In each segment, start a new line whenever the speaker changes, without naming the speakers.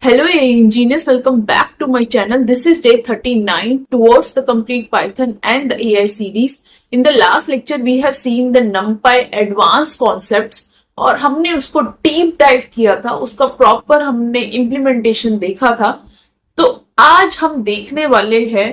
Hello engineers, welcome back to my channel. This is day 39 towards the complete Python and the AI series. In the last lecture we have seen the NumPy advanced concepts और हमने उसको deep dive किया था, उसका proper हमने implementation देखा था। तो आज हम देखने वाले हैं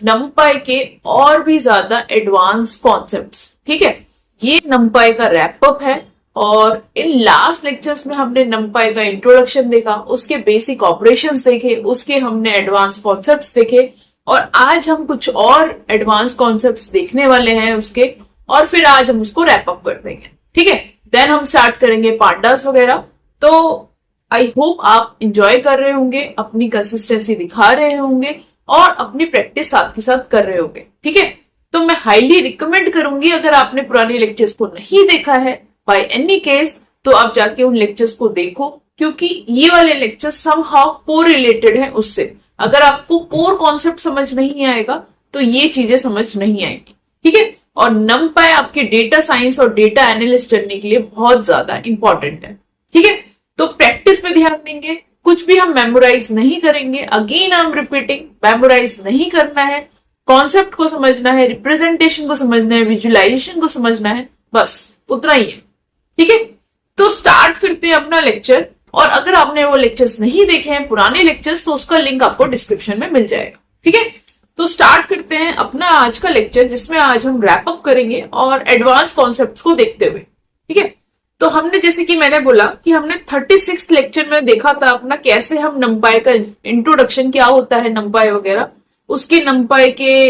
NumPy के और भी ज्यादा एडवांस कॉन्सेप्ट्स। ठीक है, ये NumPy का रैप अप है और इन लास्ट लेक्चर्स में हमने NumPy का इंट्रोडक्शन देखा, उसके बेसिक ऑपरेशंस देखे, उसके हमने एडवांस कॉन्सेप्ट्स देखे और आज हम कुछ और एडवांस कॉन्सेप्ट्स देखने वाले हैं उसके, और फिर आज हम उसको रैप अप कर देंगे। ठीक है, देन हम स्टार्ट करेंगे पांडास वगैरह। तो आई होप आप इंजॉय कर रहे होंगे, अपनी कंसिस्टेंसी दिखा रहे होंगे और अपनी प्रैक्टिस साथ के साथ कर रहे होंगे। ठीक है, तो मैं हाईली रिकमेंड करूंगी, अगर आपने पुराने लेक्चर्स को नहीं देखा है बाय एनी केस, तो आप जाके उन लेक्चर्स को देखो, क्योंकि ये वाले लेक्चर्स समहाउ कोरिलेटेड है उससे। अगर आपको कोर कॉन्सेप्ट समझ नहीं आएगा तो ये चीजें समझ नहीं आएंगी। ठीक है, और NumPy आपके डेटा साइंस और डेटा एनालिस्ट करने के लिए बहुत ज्यादा इंपॉर्टेंट है। ठीक है, तो प्रैक्टिस पे ध्यान देंगे, कुछ भी हम मेमोराइज नहीं करेंगे। Again I am repeating, memorize नहीं करना है, कॉन्सेप्ट को समझना है, रिप्रेजेंटेशन को समझना है, विजुअलाइजेशन को समझना है, बस उतना ही है। ठीक है, तो स्टार्ट करते हैं अपना लेक्चर। और अगर आपने वो लेक्चर्स नहीं देखे हैं, पुराने लेक्चर्स, तो उसका लिंक आपको डिस्क्रिप्शन में मिल जाएगा। ठीक है, तो स्टार्ट करते हैं अपना आज का लेक्चर, जिसमें आज हम रैप अप करेंगे और एडवांस कॉन्सेप्ट्स को देखते हुए। ठीक है, तो हमने, जैसे कि मैंने बोला कि हमने 36 लेक्चर में देखा था अपना कैसे हम NumPy का इंट्रोडक्शन क्या होता है, NumPy वगैरह, उसके NumPy के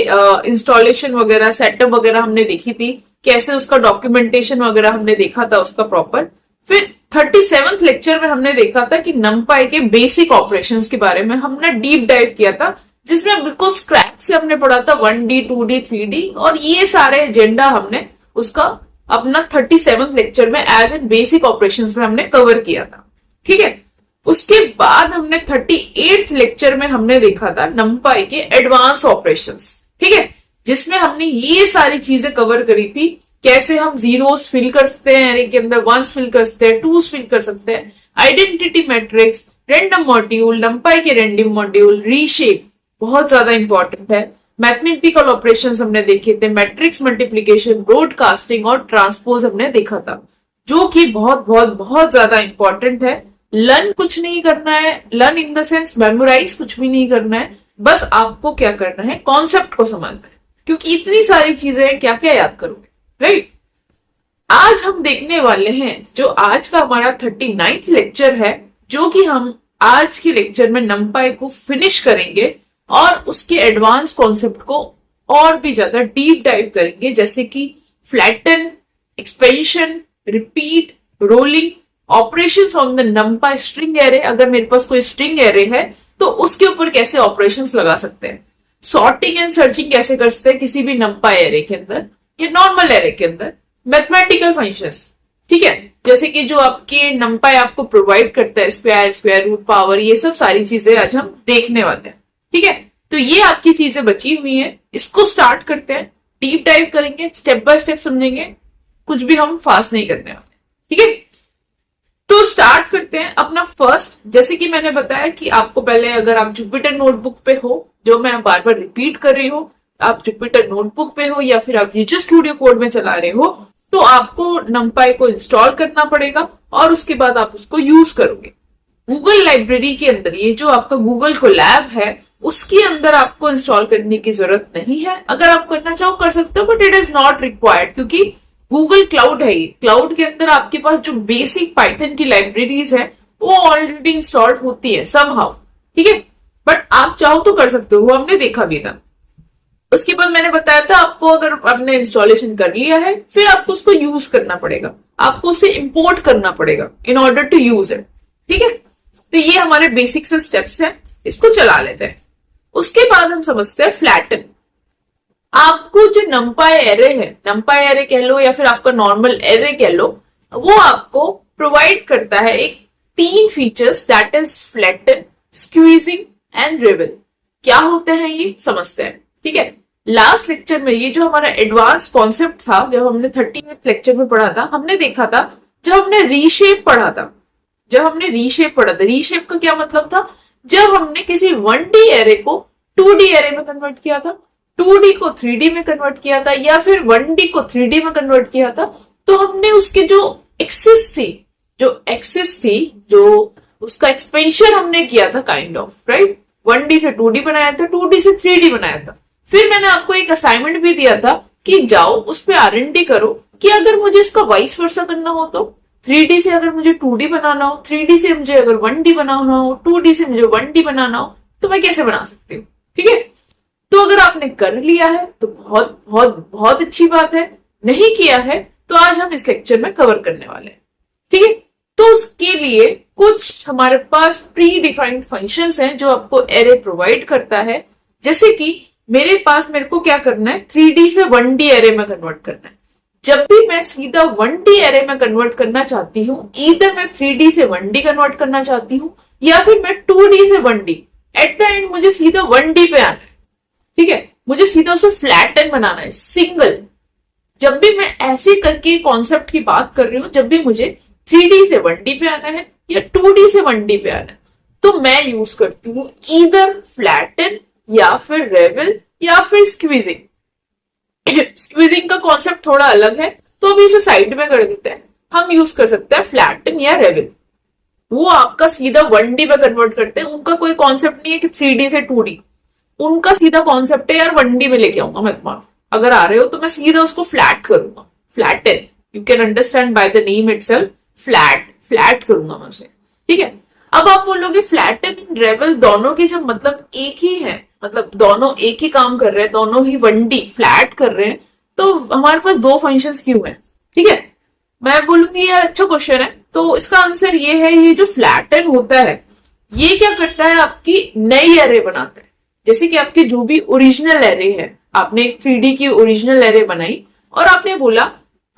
इंस्टॉलेशन वगैरह, सेटअप वगैरह हमने देखी थी, कैसे उसका डॉक्यूमेंटेशन वगैरह हमने देखा था उसका प्रॉपर। फिर 37th लेक्चर में हमने देखा था कि NumPy के बेसिक ऑपरेशंस के बारे में हमने डीप डाइव किया था, जिसमें बिल्कुल स्क्रैच से हमने पढ़ा था 1D 2D 3D, और ये सारे एजेंडा हमने उसका अपना 37th लेक्चर में एज एन बेसिक ऑपरेशंस में हमने कवर किया था। ठीक है, उसके बाद हमने 38th लेक्चर में हमने देखा था NumPy के एडवांस ऑपरेशंस। ठीक है, जिसमें हमने ये सारी चीजें कवर करी थी, कैसे हम जीरोस फिल कर सकते हैं एरे के अंदर, वंस फिल कर सकते हैं, टूस फिल कर सकते हैं, identity matrix, random module, NumPy के रैंडम मॉड्यूल, रीशेप बहुत ज्यादा इंपॉर्टेंट है, मैथमेटिकल ऑपरेशंस हमने देखे थे, मैट्रिक्स मल्टीप्लीकेशन, ब्रॉडकास्टिंग और ट्रांसपोज हमने देखा था, जो कि बहुत बहुत बहुत ज्यादा इंपॉर्टेंट है। लर्न कुछ नहीं करना है, learn in the sense memorize कुछ भी नहीं करना है, बस आपको क्या करना है, कॉन्सेप्ट को समझना है, क्योंकि इतनी सारी चीजें हैं, क्या क्या याद करोगे, राइट। आज हम देखने वाले हैं, जो आज का हमारा 39th लेक्चर है, जो कि हम आज के लेक्चर में NumPy को फिनिश करेंगे और उसके एडवांस कॉन्सेप्ट को और भी ज्यादा डीप डाइव करेंगे, जैसे कि flatten, expansion, repeat, rolling, operations on the NumPy string array. अगर मेरे पास कोई स्ट्रिंग एरे है तो उसके ऊपर कैसे ऑपरेशंस लगा सकते हैं, सॉर्टिंग एंड सर्चिंग कैसे कर सकते हैं किसी भी NumPy एरे के अंदर या नॉर्मल एरे के अंदर, मैथमेटिकल फंक्शंस। ठीक है, जैसे कि जो आपके NumPy आपको प्रोवाइड करता है, स्क्वायर, स्क्वायर रूट, पावर, ये सब सारी चीजें आज हम देखने वाले हैं। ठीक है, तो ये आपकी चीजें बची हुई हैं, इसको स्टार्ट करते हैं, डीप डाइव करेंगे, स्टेप बाय स्टेप समझेंगे, कुछ भी हम फास्ट नहीं करने वाले। ठीक है, तो स्टार्ट करते हैं अपना फर्स्ट। जैसे कि मैंने बताया कि आपको पहले, अगर आप जुपिटर नोटबुक पे हो, जो मैं बार बार रिपीट कर रही हूँ, आप जुपिटर नोटबुक पे हो या फिर आप विजुअल स्टूडियो कोड में चला रहे हो, तो आपको NumPy को इंस्टॉल करना पड़ेगा और उसके बाद आप उसको यूज करोगे। गूगल लाइब्रेरी के अंदर, ये जो आपका गूगल कोलैब है, उसके अंदर आपको इंस्टॉल करने की जरूरत नहीं है। अगर आप करना चाहो कर सकते हो, but it is not required, क्योंकि गूगल क्लाउड है ये। क्लाउड के अंदर आपके पास जो बेसिक पाइथन की लाइब्रेरीज है वो ऑलरेडी इंस्टॉल्ड होती है समहाउ। ठीक है, बट आप चाहो तो कर सकते हो, वो हमने देखा भी था। उसके बाद मैंने बताया था आपको, अगर आपने इंस्टॉलेशन कर लिया है, फिर आपको उसको यूज करना पड़ेगा, आपको उसे इंपोर्ट करना पड़ेगा in order to use it. ठीक है, तो ये हमारे बेसिक से स्टेप्स हैं, इसको चला लेते हैं। उसके बाद हम समझते हैं फ्लैटन। आपको जो NumPy एरे है, NumPy एरे कह लो या फिर आपका नॉर्मल एरे कह लो, वो आपको प्रोवाइड करता है एक 3 features, that is flatten, squeezing and reveal. क्या होते हैं ये समझते हैं। ठीक है, लास्ट लेक्चर में ये जो हमारा एडवांस कॉन्सेप्ट था, जब हमने 38th लेक्चर में पढ़ा था, हमने देखा था जब हमने रीशेप पढ़ा था, रीशेप का क्या मतलब था, जब हमने किसी 1D एरे को 2D एरे में कन्वर्ट किया था, 2D को 3D में कन्वर्ट किया था, या फिर 1D को 3D में कन्वर्ट किया था, तो हमने उसके जो एक्सिस थी, जो उसका एक्सपेंशन हमने किया था काइंड ऑफ, राइट। 1D से 2D बनाया था, 2D से 3D बनाया था। फिर मैंने आपको एक असाइनमेंट भी दिया था कि जाओ उस पर R&D करो कि अगर मुझे इसका वाइस वर्सा करना हो, तो 3D से अगर मुझे 2D बनाना हो, 3D से मुझे अगर 1D बनाना हो, 2D से मुझे 1D बनाना हो, तो मैं कैसे बना सकती हूँ। ठीक है, तो अगर आपने कर लिया है तो बहुत बहुत बहुत अच्छी बात है, नहीं किया है तो आज हम इस लेक्चर में कवर करने वाले हैं। ठीक है, तो उसके लिए कुछ हमारे पास प्री डिफाइंड फंक्शंस हैं जो आपको एरे प्रोवाइड करता है। जैसे कि मेरे को क्या करना है, 3D से 1D एरे में कन्वर्ट करना है। जब भी मैं सीधा 1D एरे में कन्वर्ट करना चाहती हूँ, इधर मैं 3D से 1D कन्वर्ट करना चाहती हूँ, या फिर मैं 2D से 1D, एट द एंड मुझे सीधा 1D पे आना है। ठीक है, मुझे सीधा उसे फ्लैटन बनाना है, सिंगल। जब भी मैं ऐसे करके कॉन्सेप्ट की बात कर रही हूं, जब भी मुझे 3D से 1D पे आना है या 2D से 1D पे आना है, तो मैं यूज करती हूँ ईदर फ्लैटन या फिर रेवल या फिर स्क्वीजिंग। स्क्वीजिंग का कॉन्सेप्ट थोड़ा अलग है, तो अभी इसे साइड में कर देते हैं। हम यूज कर सकते हैं फ्लैटन या रेवल। वो आपका सीधा 1D में कन्वर्ट करते हैं, उनका कोई कॉन्सेप्ट नहीं है कि 3D से 2D। उनका सीधा कॉन्सेप्ट है यार 1D में लेके आऊंगा मैं तुम्हारा, अगर आ रहे हो तो मैं सीधा उसको फ्लैट करूंगा, flatten. You can understand by the name itself, flat करूंगा मैं उसे। ठीक है, अब आप बोलोगे फ्लैटन एंड रेवल दोनों के जब मतलब एक ही है, मतलब दोनों एक ही काम कर रहे हैं, दोनों ही 1D फ्लैट कर रहे हैं, तो हमारे पास दो फंक्शंस क्यों है। ठीक है, मैं बोलूंगी यार अच्छा क्वेश्चन है। तो इसका आंसर ये है, ये जो फ्लैटन होता है ये क्या करता है, आपकी नई एरे बनाता है। जैसे कि आपके जो भी ओरिजिनल एरे है, आपने एक 3D की ओरिजिनल एरे बनाई और आपने बोला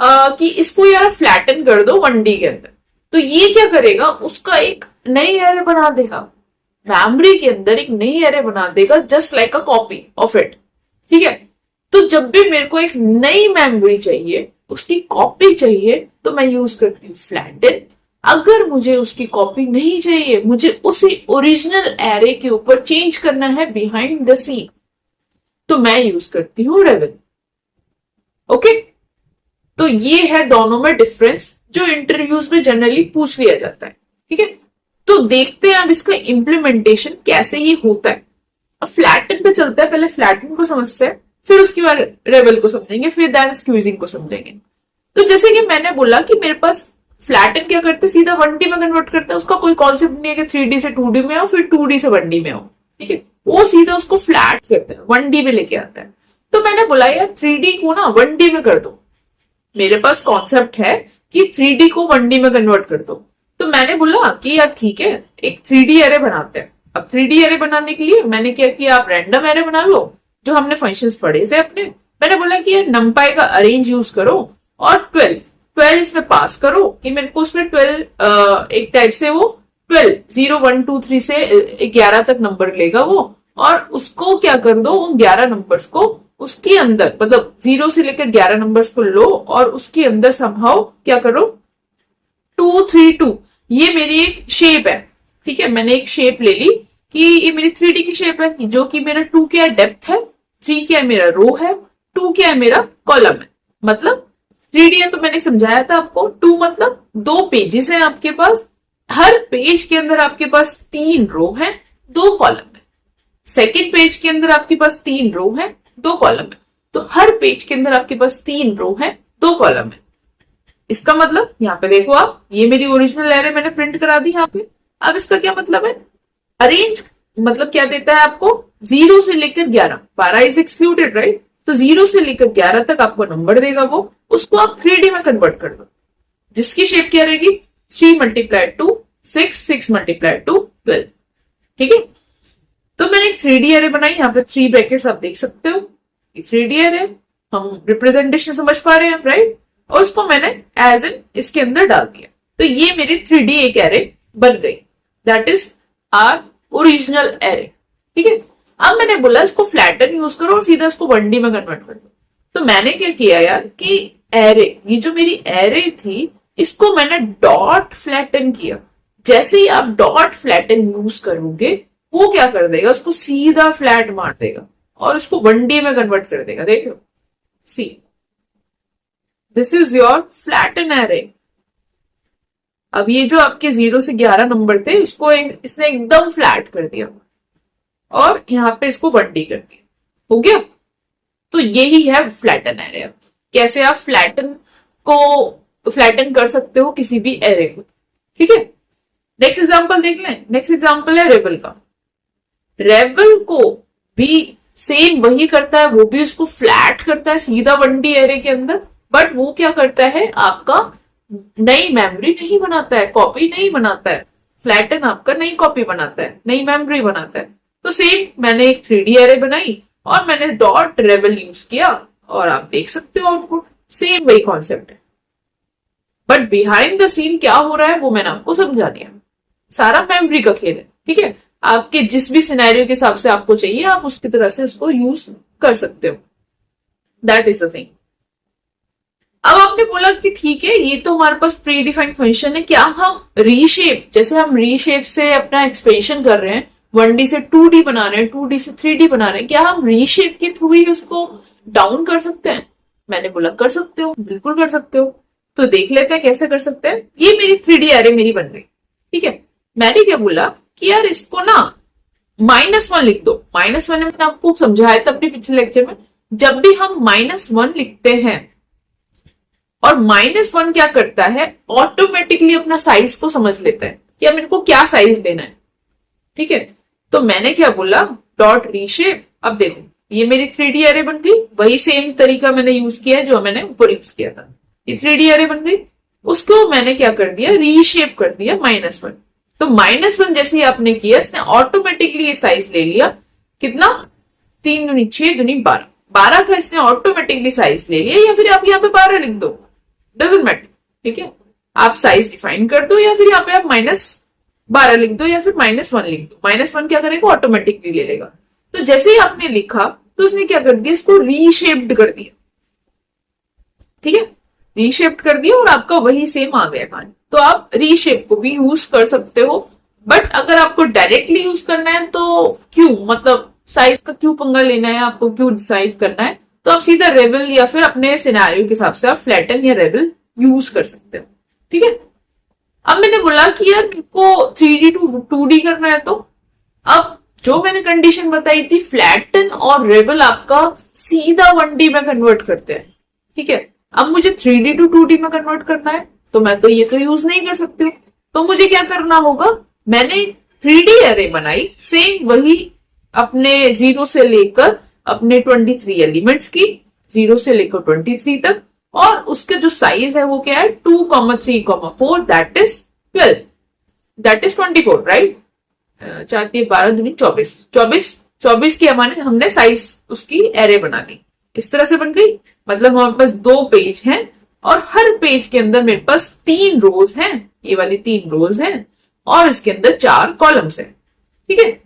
कि इसको यार फ्लैटन कर दो 1D के अंदर, तो ये क्या करेगा, उसका एक नई एरे बना देगा, मेमोरी के अंदर एक नई एरे बना देगा, just like a copy of it. ठीक है, तो जब भी मेरे को एक नई मेमोरी चाहिए, उसकी कॉपी चाहिए, तो मैं यूज करती हूँ फ्लैटन। अगर मुझे उसकी कॉपी नहीं चाहिए, मुझे उसी ओरिजिनल एरे के ऊपर चेंज करना है बिहाइंड द सीन, तो मैं यूज करती हूँ रेवल। ओके, तो ये है दोनों में डिफरेंस जो इंटरव्यूज में जनरली पूछ लिया जाता है। ठीक है, तो देखते हैं अब इसका इम्प्लीमेंटेशन कैसे ही होता है। अब फ्लैटन पे चलते हैं, पहले फ्लैटन को समझते हैं, फिर उसके बाद रेवल को समझेंगे, फिर दैन स्क्वीजिंग को समझेंगे। तो जैसे कि मैंने बोला कि मेरे पास फ्लैटन क्या करते, सीधा 1D में कन्वर्ट करते हैं, उसका कोई कॉन्सेप्ट नहीं है कि 3D से 2D में आओ फिर 2D से 1D में आओ। ठीक है, वो सीधा उसको फ्लैट करते हैं, 1D में लेके आता है। तो मैंने बोला यार 3D को ना 1D में कर दो। मेरे पास कॉन्सेप्ट है कि 3D को 1D में कन्वर्ट कर दो। तो मैंने बोला कि यार ठीक है, एक 3D एरे बनाते हैं। अब 3D एरे बनाने के लिए मैंने क्या किया, आप रैंडम एरे बना लो जो हमने फंक्शंस पढ़े थे अपने। मैंने बोला कि यार नमपाई का अरेंज यूज करो और 12 इसमें पास करो कि मेरे को उसमें 12 एक टाइप से वो 12 0 1 2 3 से 11 तक नंबर लेगा वो, और उसको क्या कर दो, उन 11 नंबर्स को उसके अंदर, मतलब 0 से लेकर 11 नंबर्स को लो और उसके अंदर संभाव क्या करो 2 3 2। ये मेरी एक शेप है। ठीक है, मैंने एक शेप ले ली कि ये मेरी 3D की शेप है, जो कि मेरा 2 क्या डेप्थ है, 3 क्या मेरा रो है, 2 क्या मेरा कॉलम है। मतलब 3D है तो मैंने समझाया था आपको, 2 मतलब 2 पेजेस हैं आपके पास, हर पेज के अंदर आपके पास 3 रो है, 2 कॉलम है। सेकेंड पेज के अंदर आपके पास 3 रो है, 2 कॉलम है। तो हर पेज के अंदर आपके पास 3 रो है, 2 कॉलम है। इसका मतलब यहाँ पे देखो आप, ये मेरी ओरिजिनल एरे मैंने प्रिंट करा दी यहाँ पे। अब इसका क्या मतलब है, अरेंज मतलब क्या देता है आपको, 0 से लेकर 11, 12 इज एक्सक्लूडेड राइट, तो 0 से लेकर 11 तक आपको नंबर देगा वो, उसको आप 3D में कन्वर्ट कर दो, जिसकी शेप क्या रहेगी 3 × 2 6 6 × 2 12। ठीक है, तो मैंने एक 3D एरे बनाई, यहाँ पे 3 ब्रैकेट्स आप देख सकते हो, 3D एरे, हम रिप्रेजेंटेशन समझ पा रहे हैं राइट, और उसको मैंने एज इन इसके अंदर डाल दिया, तो ये मेरी 3D एक एरे बन गई, that is our original array. ठीक है, अब मैंने बोला इसको फ्लैटन यूज करो और सीधा इसको 1D में कन्वर्ट कर दो। तो मैंने क्या किया यार कि एरे, ये जो मेरी एरे थी, इसको मैंने डॉट फ्लैटन किया। जैसे ही आप डॉट फ्लैटन यूज करोगे वो क्या कर देगा, उसको सीधा फ्लैट मार देगा और उसको 1D में कन्वर्ट कर देगा। देखो, see this is your flatten array. अब ये जो आपके 0 से 11 नंबर थे, इसने एकदम फ्लैट कर दिया और यहाँ पे इसको 1D कर दिया। हो गया। तो यही है फ्लैटन एरे। कैसे आप फ्लैटन कर सकते हो किसी भी एरे को। ठीक है, नेक्स्ट एग्जांपल देख लें। नेक्स्ट एग्जांपल है रेबल का। रेबल को भी सेम वही करता है, वो भी उसको फ्लैट करता है सीधा 1D एरे के अंदर, बट वो क्या करता है, आपका नई मेमोरी नहीं बनाता है, कॉपी नहीं बनाता है। फ्लैटन आपका नई कॉपी बनाता है, नई मेमोरी बनाता है। तो सेम मैंने एक 3D एरे बनाई और मैंने डॉट रेबल यूज किया और आप देख सकते हो आउटपुट, सेम वही कॉन्सेप्ट है। बट बिहाइंड द सीन क्या हो रहा है वो मैंने आपको समझा दिया। सारा मेमोरी का खेल है। ठीक है, आपके जिस भी सिनेरियो के हिसाब से आपको चाहिए, आप उसकी तरह से उसको यूज कर सकते हो। That is the thing. अब आपने बोला कि ठीक है, ये तो हमारे पास प्री डिफाइंड फंक्शन है, क्या हम रीशेप, जैसे हम रीशेप से अपना एक्सपेंशन कर रहे हैं, 1D से 2D बना रहे हैं, 2D से 3D बना रहे हैं, क्या हम रीशेप के थ्रू ही उसको डाउन कर सकते हैं? मैंने बोला कर सकते हो, बिल्कुल कर सकते हो। तो देख लेते हैं कैसे कर सकते हैं। ये मेरी 3D एरे मेरी बन गई। ठीक है, मैंने क्या बोला कि यार इसको ना -1 लिख दो। -1 मैंने आपको समझाया था अपने पिछले लेक्चर में। जब भी हम -1 लिखते हैं और -1 क्या करता है, ऑटोमेटिकली अपना साइज को समझ लेता है कि अब इनको क्या साइज लेना है। ठीक है, तो मैंने क्या बोला, डॉट रीशेप। अब देखो ये मेरी 3D एरे बन गई। वही सेम तरीका मैंने यूज किया है जो मैंने ऊपर यूज किया था। ये 3D एरे बन गई, उसको मैंने क्या कर दिया, रीशेप कर दिया -1। तो -1 जैसे ही आपने किया, इसने ऑटोमेटिकली ये साइज ले लिया। कितना, 3 दूनी 6 दूनी 12, 12 का इसने ऑटोमेटिकली साइज ले लिया। या फिर आप यहाँ पे 12 लिख दो, डजंट मैटर। ठीक है, आप साइज डिफाइन कर दो या फिर यहाँ पे आप -12 लिख दो या फिर -1 लिख दो। -1 क्या करेगा, ऑटोमेटिकली ले लेगा। तो जैसे ही आपने लिखा तो उसने क्या कर दिया, इसको रीशेप्ड कर दिया। ठीक है, रीशेप्ड कर दिया और आपका वही सेम आ गया कहानी। तो आप रीशेप को भी यूज कर सकते हो, बट अगर आपको डायरेक्टली यूज करना है तो क्यों, मतलब साइज का क्यों पंगा लेना है, आपको क्यों डिसाइड करना है, तो आप सीधा रेबल या फिर अपने सिनेरियो के हिसाब से आप फ्लैटन या रेबल यूज कर सकते हो। ठीक है, अब मैंने बोला कि यार को 3D टू 2D करना है, तो अब जो मैंने कंडीशन बताई थी, फ्लैटन और रेबल आपका सीधा 1D में कन्वर्ट करते हैं। ठीक है, अब मुझे 3D टू 2D में कन्वर्ट करना है, तो मैं तो ये तो यूज नहीं कर सकती हूँ। तो मुझे क्या करना होगा, मैंने 3D एरे बनाई, सेम वही अपने 0 से लेकर अपने 23 एलिमेंट्स की, 0 से लेकर 23 तक, और उसके जो साइज है वो क्या है, 2, 3, 4, that is 12, that is 24, right. 4, 3, 12 दूनी 24 की हमने साइज उसकी एरे बना ली। इस तरह से बन गई। मतलब हमारे पास 2 पेज हैं और हर पेज के अंदर मेरे पास 3 रोज हैं, ये वाली 3 रोज हैं, और इसके अंदर 4 कॉलम्स हैं। ठीक है,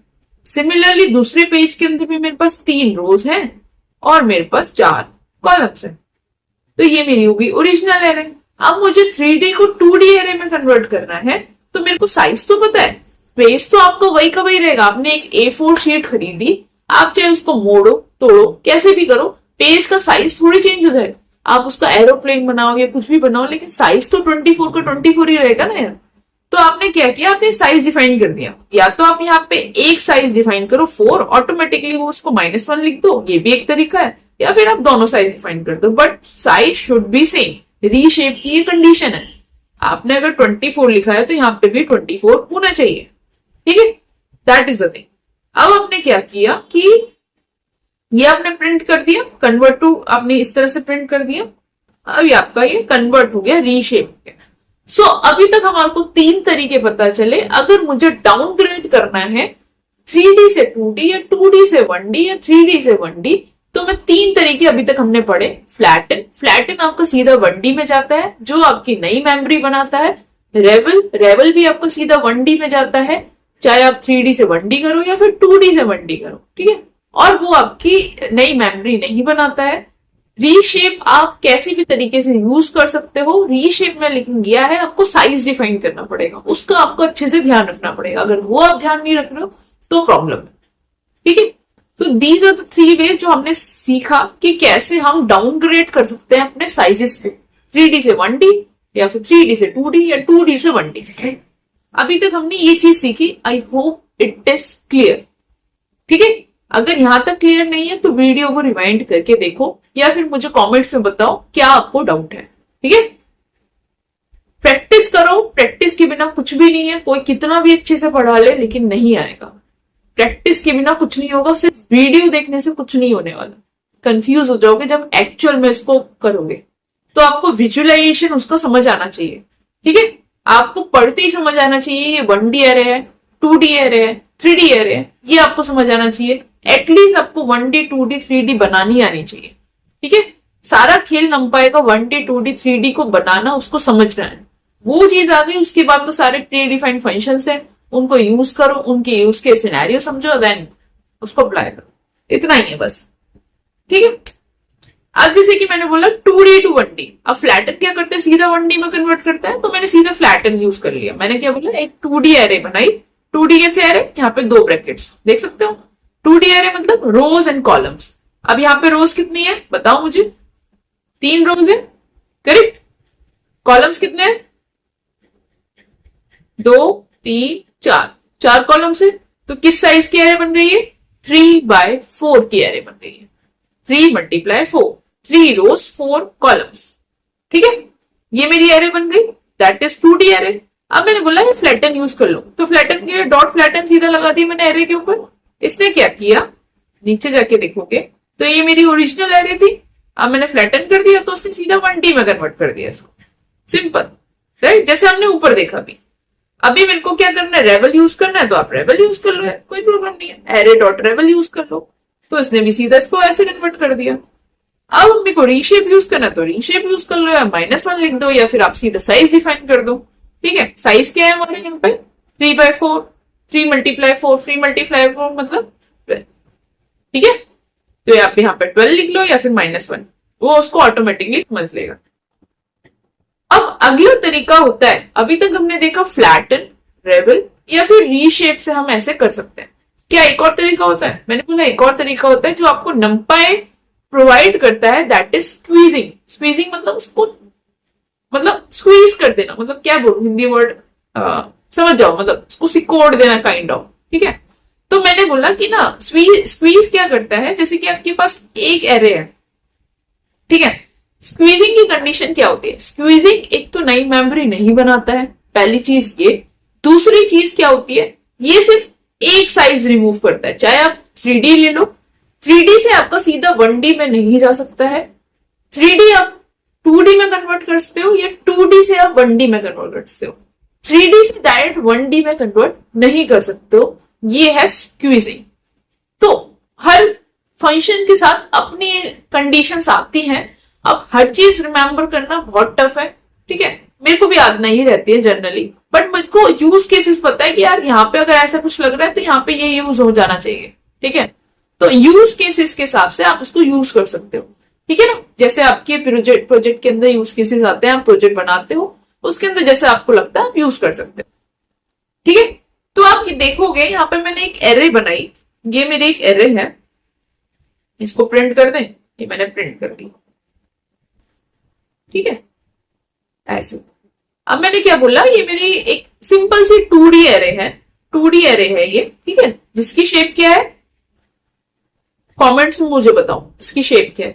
सिमिलरली दूसरे पेज के अंदर भी मेरे पास 3 रोज हैं और मेरे पास 4 कॉलम्स हैं। तो ये मेरी होगी ओरिजिनल एरे। अब मुझे 3D को 2D एरे में कन्वर्ट करना है, तो मेरे को साइज तो पता है, पेज तो आपका वही का वही रहेगा। आपने एक A4 शीट खरीदी, आप चाहे उसको मोड़ो तोड़ो कैसे भी करो, पेज का साइज थोड़ी चेंज हो जाएगा। आप उसका एरोप्लेन बनाओ या कुछ भी बनाओ, लेकिन साइज तो 24 का 24 ही रहेगा ना यार। तो आपने क्या किया, आपने साइज डिफाइन कर दिया। या तो आप यहाँ पे एक साइज डिफाइन करो 4, ऑटोमेटिकली वो उसको -1 लिख दो, ये भी एक तरीका है। या फिर आप दोनों साइज डिफाइन कर दो, but size should be same. Reshape की ये कंडीशन है। आपने अगर 24 लिखा है तो यहाँ पे भी 24 होना चाहिए। ठीक है, दैट इज द थिंग। अब आपने क्या किया कि ये आपने प्रिंट कर दिया, कन्वर्ट टू आपने इस तरह से प्रिंट कर दिया। अभी आपका ये कन्वर्ट हो गया, रीशेप हो गया। सो अभी तक हमारे को 3 तरीके पता चले। अगर मुझे डाउनग्रेड करना है 3D से 2D या 2D से 1D या 3D से 1D, तो मैं 3 तरीके अभी तक हमने पढ़े। फ्लैटन आपका सीधा 1D में जाता है, जो आपकी नई मेमोरी बनाता है। रेबल भी आपका सीधा 1D में जाता है, चाहे आप 3D से 1D करो या फिर 2D से 1D करो। ठीक है, और वो आपकी नई मेमोरी नहीं बनाता है। रीशेप आप कैसी भी तरीके से यूज कर सकते हो। रीशेप में लेकिन गया है, आपको साइज डिफाइन करना पड़ेगा, उसका आपको अच्छे से ध्यान रखना पड़ेगा। अगर वो आप ध्यान नहीं रख रहे हो तो प्रॉब्लम है। ठीक है, तो दीज आर द 3 वेज जो हमने सीखा कि कैसे हम डाउनग्रेड कर सकते हैं अपने साइजेस को, 3D से 1D या फिर 3D से 2D या 2D से 1D। अभी तक हमने ये चीज सीखी, I hope it is clear. ठीक है, अगर यहां तक क्लियर नहीं है तो वीडियो को रिवाइंड करके देखो या फिर मुझे कमेंट्स में बताओ क्या आपको डाउट है। ठीक है, प्रैक्टिस करो, प्रैक्टिस के बिना कुछ भी नहीं है। कोई कितना भी अच्छे से पढ़ा ले लेकिन नहीं आएगा। प्रैक्टिस के बिना कुछ नहीं होगा, सिर्फ वीडियो देखने से कुछ नहीं होने वाला। कंफ्यूज हो जाओगे जब एक्चुअल में इसको करोगे। तो आपको विजुअलाइजेशन उसका समझ आना चाहिए। ठीक है, आपको पढ़ते ही समझ आना चाहिए ये 1D एरे है, 2D एरे है, 3D एरे है, ये आपको समझ आना चाहिए। एटलीस्ट आपको 1D 2D 3D बनानी आनी चाहिए। ठीक है, सारा खेल नंपाई का 1D 2D 3D को बनाना, उसको समझना है। वो चीज आ गई, उसके बाद तो सारे प्री डिफाइंड फंक्शंस है, उनको यूज करो, उनके यूज के सिनेरियो समझो, देन उसको अप्लाई करो। इतना ही है बस। ठीक है, अब जैसे कि मैंने बोला 2D टू 1D, अब फ्लैटन क्या करते हैं, सीधा 1D में कन्वर्ट करता है, तो मैंने सीधा फ्लैटन यूज कर लिया। मैंने क्या बोला, एक 2D एरे बनाई। 2D कैसे एरे, यहाँ पे 2 ब्रैकेट्स देख सकते हो। 2D एरे मतलब रोज एंड कॉलम्स। अब यहाँ पे रोज कितनी है बताओ मुझे, 3 रोज है, करेक्ट। कॉलम्स कितने हैं, 2 3 4 कॉलम्स है। तो किस साइज की एरे बन गई है, 3/4 की एरे बन गई है। 3 × 4, 3 रोज 4 कॉलम्स। ठीक है, ये मेरी एरे बन गई, दैट इज 2D एरे। अब मैंने बोला ये फ्लैटन यूज कर लो, तो फ्लैटन के डॉट फ्लैटन सीधा लगा दी मैंने एरे के ऊपर। इसने क्या किया, नीचे जाके देखोगे तो ये मेरी ओरिजिनल एरे थी, अब मैंने फ्लैटन कर दिया तो उसने सीधा 1D में कन्वर्ट कर दिया इसको। सिंपल, राइट, जैसे हमने ऊपर देखा भी। अभी मेरे को क्या करना है, रेबल यूज करना है, तो आप रेबल यूज कर लो, है कोई प्रॉब्लम नहीं है। एरे डॉट रेबल यूज कर लो, तो इसने भी सीधा इसको ऐसे कन्वर्ट कर दिया। अब मेरे को रीशेप यूज करना है तो रीशेप यूज कर लो, या -1 लिख दो, या फिर आप सीधा साइज डिफाइन कर दो। ठीक है, साइज क्या है हमारे यहाँ पे, 3/4, 3 × 4, 3 × 4 मतलब 12। ठीक है, तो आप यहाँ पे 12 लिख लो या फिर -1, वो उसको ऑटोमेटिकली समझ लेगा। अब अगला तरीका होता है, अभी तक हमने देखा फ्लैटन, रेबल या फिर रीशेप से हम ऐसे कर सकते हैं। क्या एक और तरीका होता है, मैंने बोला एक और तरीका होता है जो आपको नंपाई प्रोवाइड करता है, दैट इज स्क्वीजिंग। स्क्वीजिंग मतलब उसको, मतलब स्क्वीज कर देना, मतलब क्या बोलूं हिंदी वर्ड समझ जाओ, मतलब उसको सिकोड़ देना काइंड ऑफ। ठीक है, तो मैंने बोला कि ना स्क्वीज क्या करता है, जैसे कि आपके पास एक एरे है। ठीक है, स्क्वीजिंग की कंडीशन क्या होती है, स्क्वीजिंग एक तो नई मेमोरी नहीं बनाता है, पहली चीज ये। दूसरी चीज क्या होती है, ये सिर्फ एक साइज रिमूव करता है। चाहे आप 3D ले लो, 3D से आपका सीधा 1D में नहीं जा सकता है, 3D आप 2D में कन्वर्ट कर सकते हो, या 2D से आप 1D में कन्वर्ट कर सकते हो। 3D से डायरेक्ट 1D में कन्वर्ट नहीं कर सकते हो, ये है स्क्वीजिंग। तो हर फंक्शन के साथ अपनी कंडीशंस आती हैं। अब हर चीज रिमेंबर करना बहुत टफ है। ठीक है, मेरे को भी याद नहीं रहती है जनरली, बट मुझको यूज केसेस पता है कि यार यहाँ पे अगर ऐसा कुछ लग रहा है तो यहाँ पे ये यूज हो जाना चाहिए। ठीक है, तो यूज केसेस के हिसाब से आप उसको यूज कर सकते हो। ठीक है ना, जैसे आपके प्रोजेक्ट के अंदर यूज केसेस आते हैं, आप प्रोजेक्ट बनाते हो, उसके अंदर जैसे आपको लगता है आप यूज कर सकते हो। ठीक है, तो आप ये देखोगे यहाँ पे मैंने एक एरे बनाई, ये मेरी एक एरे है, इसको प्रिंट कर दें, ये मैंने प्रिंट कर दी। ठीक है, ऐसे। अब मैंने क्या बोला, ये मेरी एक सिंपल सी 2D एरे है, 2D एरे है ये। ठीक है, जिसकी शेप क्या है, कमेंट्स में मुझे बताओ इसकी शेप क्या है।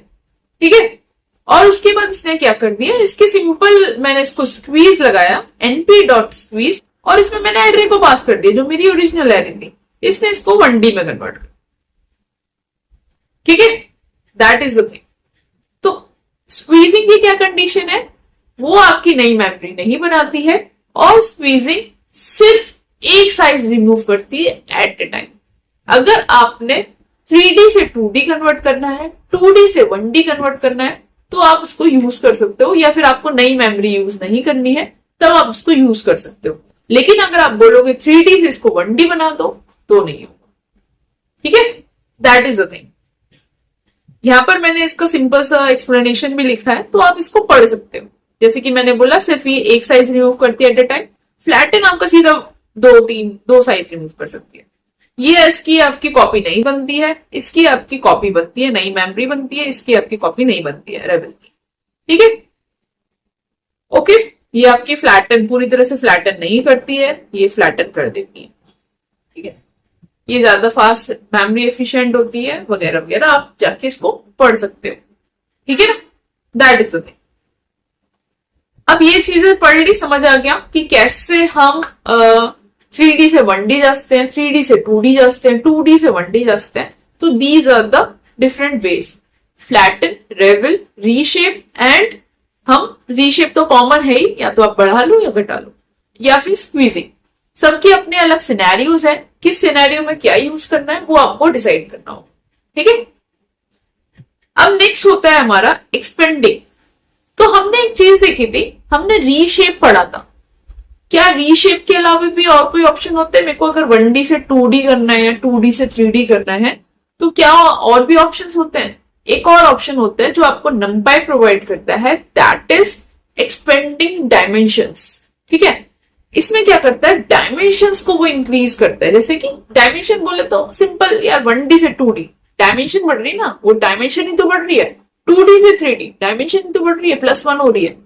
ठीक है, और उसके बाद इसने क्या कर दिया, इसके सिंपल मैंने इसको स्क्वीज लगाया, np.squeeze, और इसमें मैंने एरे को पास कर दिया जो मेरी ओरिजिनल एरे थी, इसने इसको 1D में कन्वर्ट कर। ठीक है, दैट इज द थिंग। तो स्क्वीजिंग की क्या कंडीशन है, वो आपकी नई मेमोरी नहीं बनाती है, और स्क्वीजिंग सिर्फ एक साइज रिमूव करती है एट ए टाइम। अगर आपने 3D से 2D कन्वर्ट करना है, 2D से 1D कन्वर्ट करना है, तो आप उसको यूज कर सकते हो, या फिर आपको नई मेमोरी यूज नहीं करनी है तब आप उसको यूज कर सकते हो। लेकिन अगर आप बोलोगे 3D से इसको 1D बना दो, तो नहीं होगा। ठीक है, दैट इज द थिंग। यहां पर मैंने इसका सिंपल सा एक्सप्लेनेशन भी लिखा है, तो आप इसको पढ़ सकते हो। जैसे कि मैंने बोला सिर्फ ये एक साइज रिमूव करती है एट ए टाइम, फ्लैटन आपका सीधा 2 साइज रिमूव कर सकती है। ये इसकी आपकी कॉपी नहीं बनती है, इसकी आपकी कॉपी बनती है, नई मेमोरी बनती है, इसकी आपकी कॉपी नहीं बनती है रेबल की। ठीक है, ओके। ये आपकी फ्लैटन पूरी तरह से फ्लैटन नहीं करती है, ये फ्लैटन कर देती है। ठीक है, ये ज्यादा फास्ट मेमोरी एफिशिएंट होती है वगैरह वगैरह, आप जाके इसको पढ़ सकते हो। ठीक है ना, दैट इज द थिंग। अब ये चीजें पढ़ ली, समझ आ गया कि कैसे हम 3D से 1D जाते हैं, 3D से 2D जाते हैं, 2D से 1D जाते हैं। तो these are the different ways, flatten, ravel, reshape and हम रीशेप तो कॉमन है ही, या तो आप बढ़ा लो या घटा लो, या फिर स्क्वीजिंग। सबके अपने अलग सिनेरियोज है, किस सिनेरियो में क्या यूज करना है वो आपको डिसाइड करना होगा। ठीक है, अब नेक्स्ट होता है हमारा एक्सपेंडिंग। तो हमने एक चीज देखी थी, हमने रीशेप पढ़ा था। क्या रीशेप के अलावा भी और कोई ऑप्शन होते हैं? मेरे को अगर 1D से 2D करना है या 2D से 3D करना है तो क्या और भी ऑप्शंस होते हैं? एक और ऑप्शन होता है जो आपको नंपाई प्रोवाइड करता है, दैट इज एक्सपेंडिंग डायमेंशंस। ठीक है, इसमें क्या करता है, डायमेंशंस को वो इंक्रीज करता है। जैसे कि डायमेंशन बोले तो सिंपल यार, 1D से 2D डायमेंशन बढ़ रही है ना, वो डायमेंशन ही तो बढ़ रही है। 2D से 3D डायमेंशन तो बढ़ रही है, +1 हो रही है।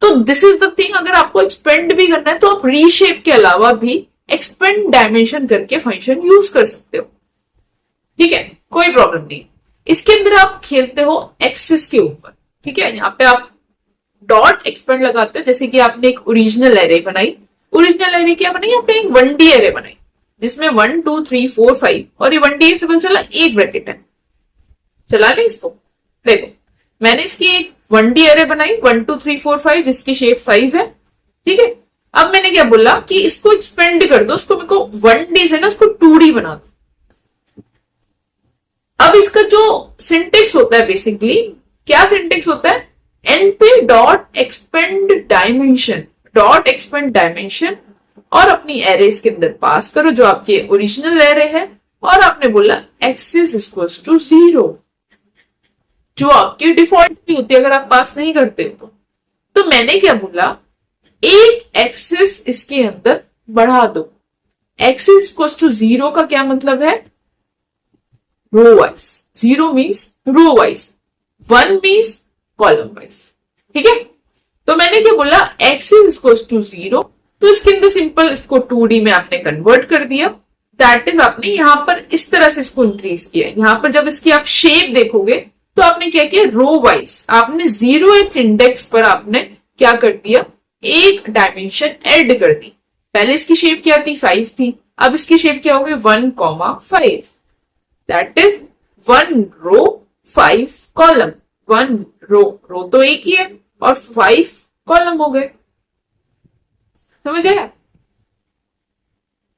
तो दिस इज द थिंग, अगर आपको एक्सपेंड भी करना है तो आप रीशेप के अलावा भी एक्सपेंड डायमेंशन करके फंक्शन यूज कर सकते हो। ठीक है, कोई प्रॉब्लम नहीं। इसके अंदर आप खेलते हो एक्सिस के ऊपर। ठीक है, यहाँ पे आप डॉट एक्सपेंड लगाते हो। जैसे कि आपने एक ओरिजिनल एरे बनाई, ओरिजिनल एरे क्या बनाई आपने, एक 1D एरे बनाई जिसमें 1 2 3 4 5 और ये 1D से पता चला एक ब्रैकेट है। चला ले इसको, देखो मैंने इसकी एक 1D एरे बनाई 1 2 3 4 5 जिसकी शेप 5 है। ठीक है, अब मैंने क्या बोला कि इसको एक्सपेंड कर दो, उसको मेरे को 1D से ना उसको 2D बना दो। अब इसका जो सिंटेक्स होता है, बेसिकली क्या सिंटेक्स होता है, np dot expand dimension, dot expand dimension, और अपनी एरे इसके अंदर पास करो जो आपके ओरिजिनल एरे है, और आपने बोला एक्सिस इक्वल्स टू 0, जो आपकी डिफॉल्ट भी होती है अगर आप पास नहीं करते तो मैंने क्या बोला, एक एक्सिस इसके अंदर बढ़ा दो। एक्सिस इक्वल्स टू 0 का क्या मतलब है, row wise. 0 means row wise, 1 means column wise. ठीक है, तो मैंने क्या बोला, एक्सिस इक्वल्स टू 0, तो इसके अंदर सिंपल इसको 2D में आपने कन्वर्ट कर दिया। दैट इज आपने यहां पर इस तरह से इसको इंक्रीज किया। यहां पर जब इसकी आप शेप देखोगे तो आपने क्या किया, रो वाइज आपने 0th इंडेक्स पर आपने क्या कर दिया, एक डायमेंशन ऐड कर दी। पहले इसकी शेप क्या थी, 5 थी, अब इसकी शेप क्या होगी, 1,5। That is 1 row 5 column. 1 row, row तो एक ही है, और 5 कॉलम हो गए। समझ आया?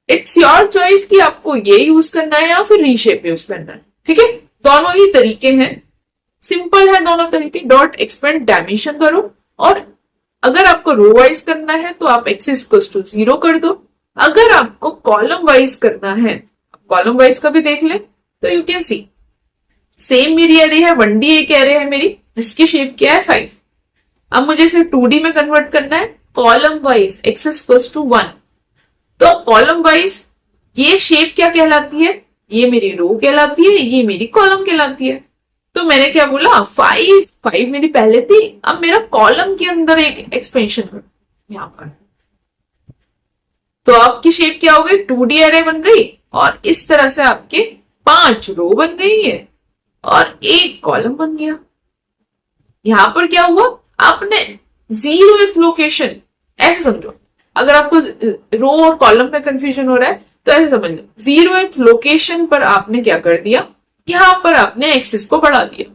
इट्स योर चॉइस कि आपको ये यूज करना है या फिर रीशेप यूज करना है। ठीक है, दोनों ही तरीके हैं, सिंपल है दोनों तरीके। डॉट एक्सपेंड डायमेंशन करो, और अगर आपको रो वाइज करना है तो आप एक्सिस इक्वल्स टू 0 कर दो। अगर आपको कॉलम वाइज करना है, कॉलम वाइज का भी देख ले तो यू कैन सी सेम मेरी एरे है, 1D एक एरे है मेरी जिसकी शेप क्या है 5। अब मुझे इसे 2D में कन्वर्ट करना है, column wise axis equals to 1। तो कॉलम वाइज ये शेप क्या कहलाती है, ये मेरी रो कहलाती है, ये मेरी कॉलम कहलाती है। तो मैंने क्या बोला, 5 मेरी पहले थी, अब मेरा कॉलम के अंदर एक एक्सपेंशन कर यहां पर। तो आपकी शेप क्या हो गई, 2D एरे बन गई, और इस तरह से आपके 5 रो बन गई है और एक कॉलम बन गया। यहां पर क्या हुआ, आपने 0th लोकेशन, ऐसे समझो, अगर आपको रो और कॉलम में कंफ्यूजन हो रहा है तो ऐसे समझ लो, 0th लोकेशन पर आपने क्या कर दिया, यहां पर आपने एक्सिस को बढ़ा दिया,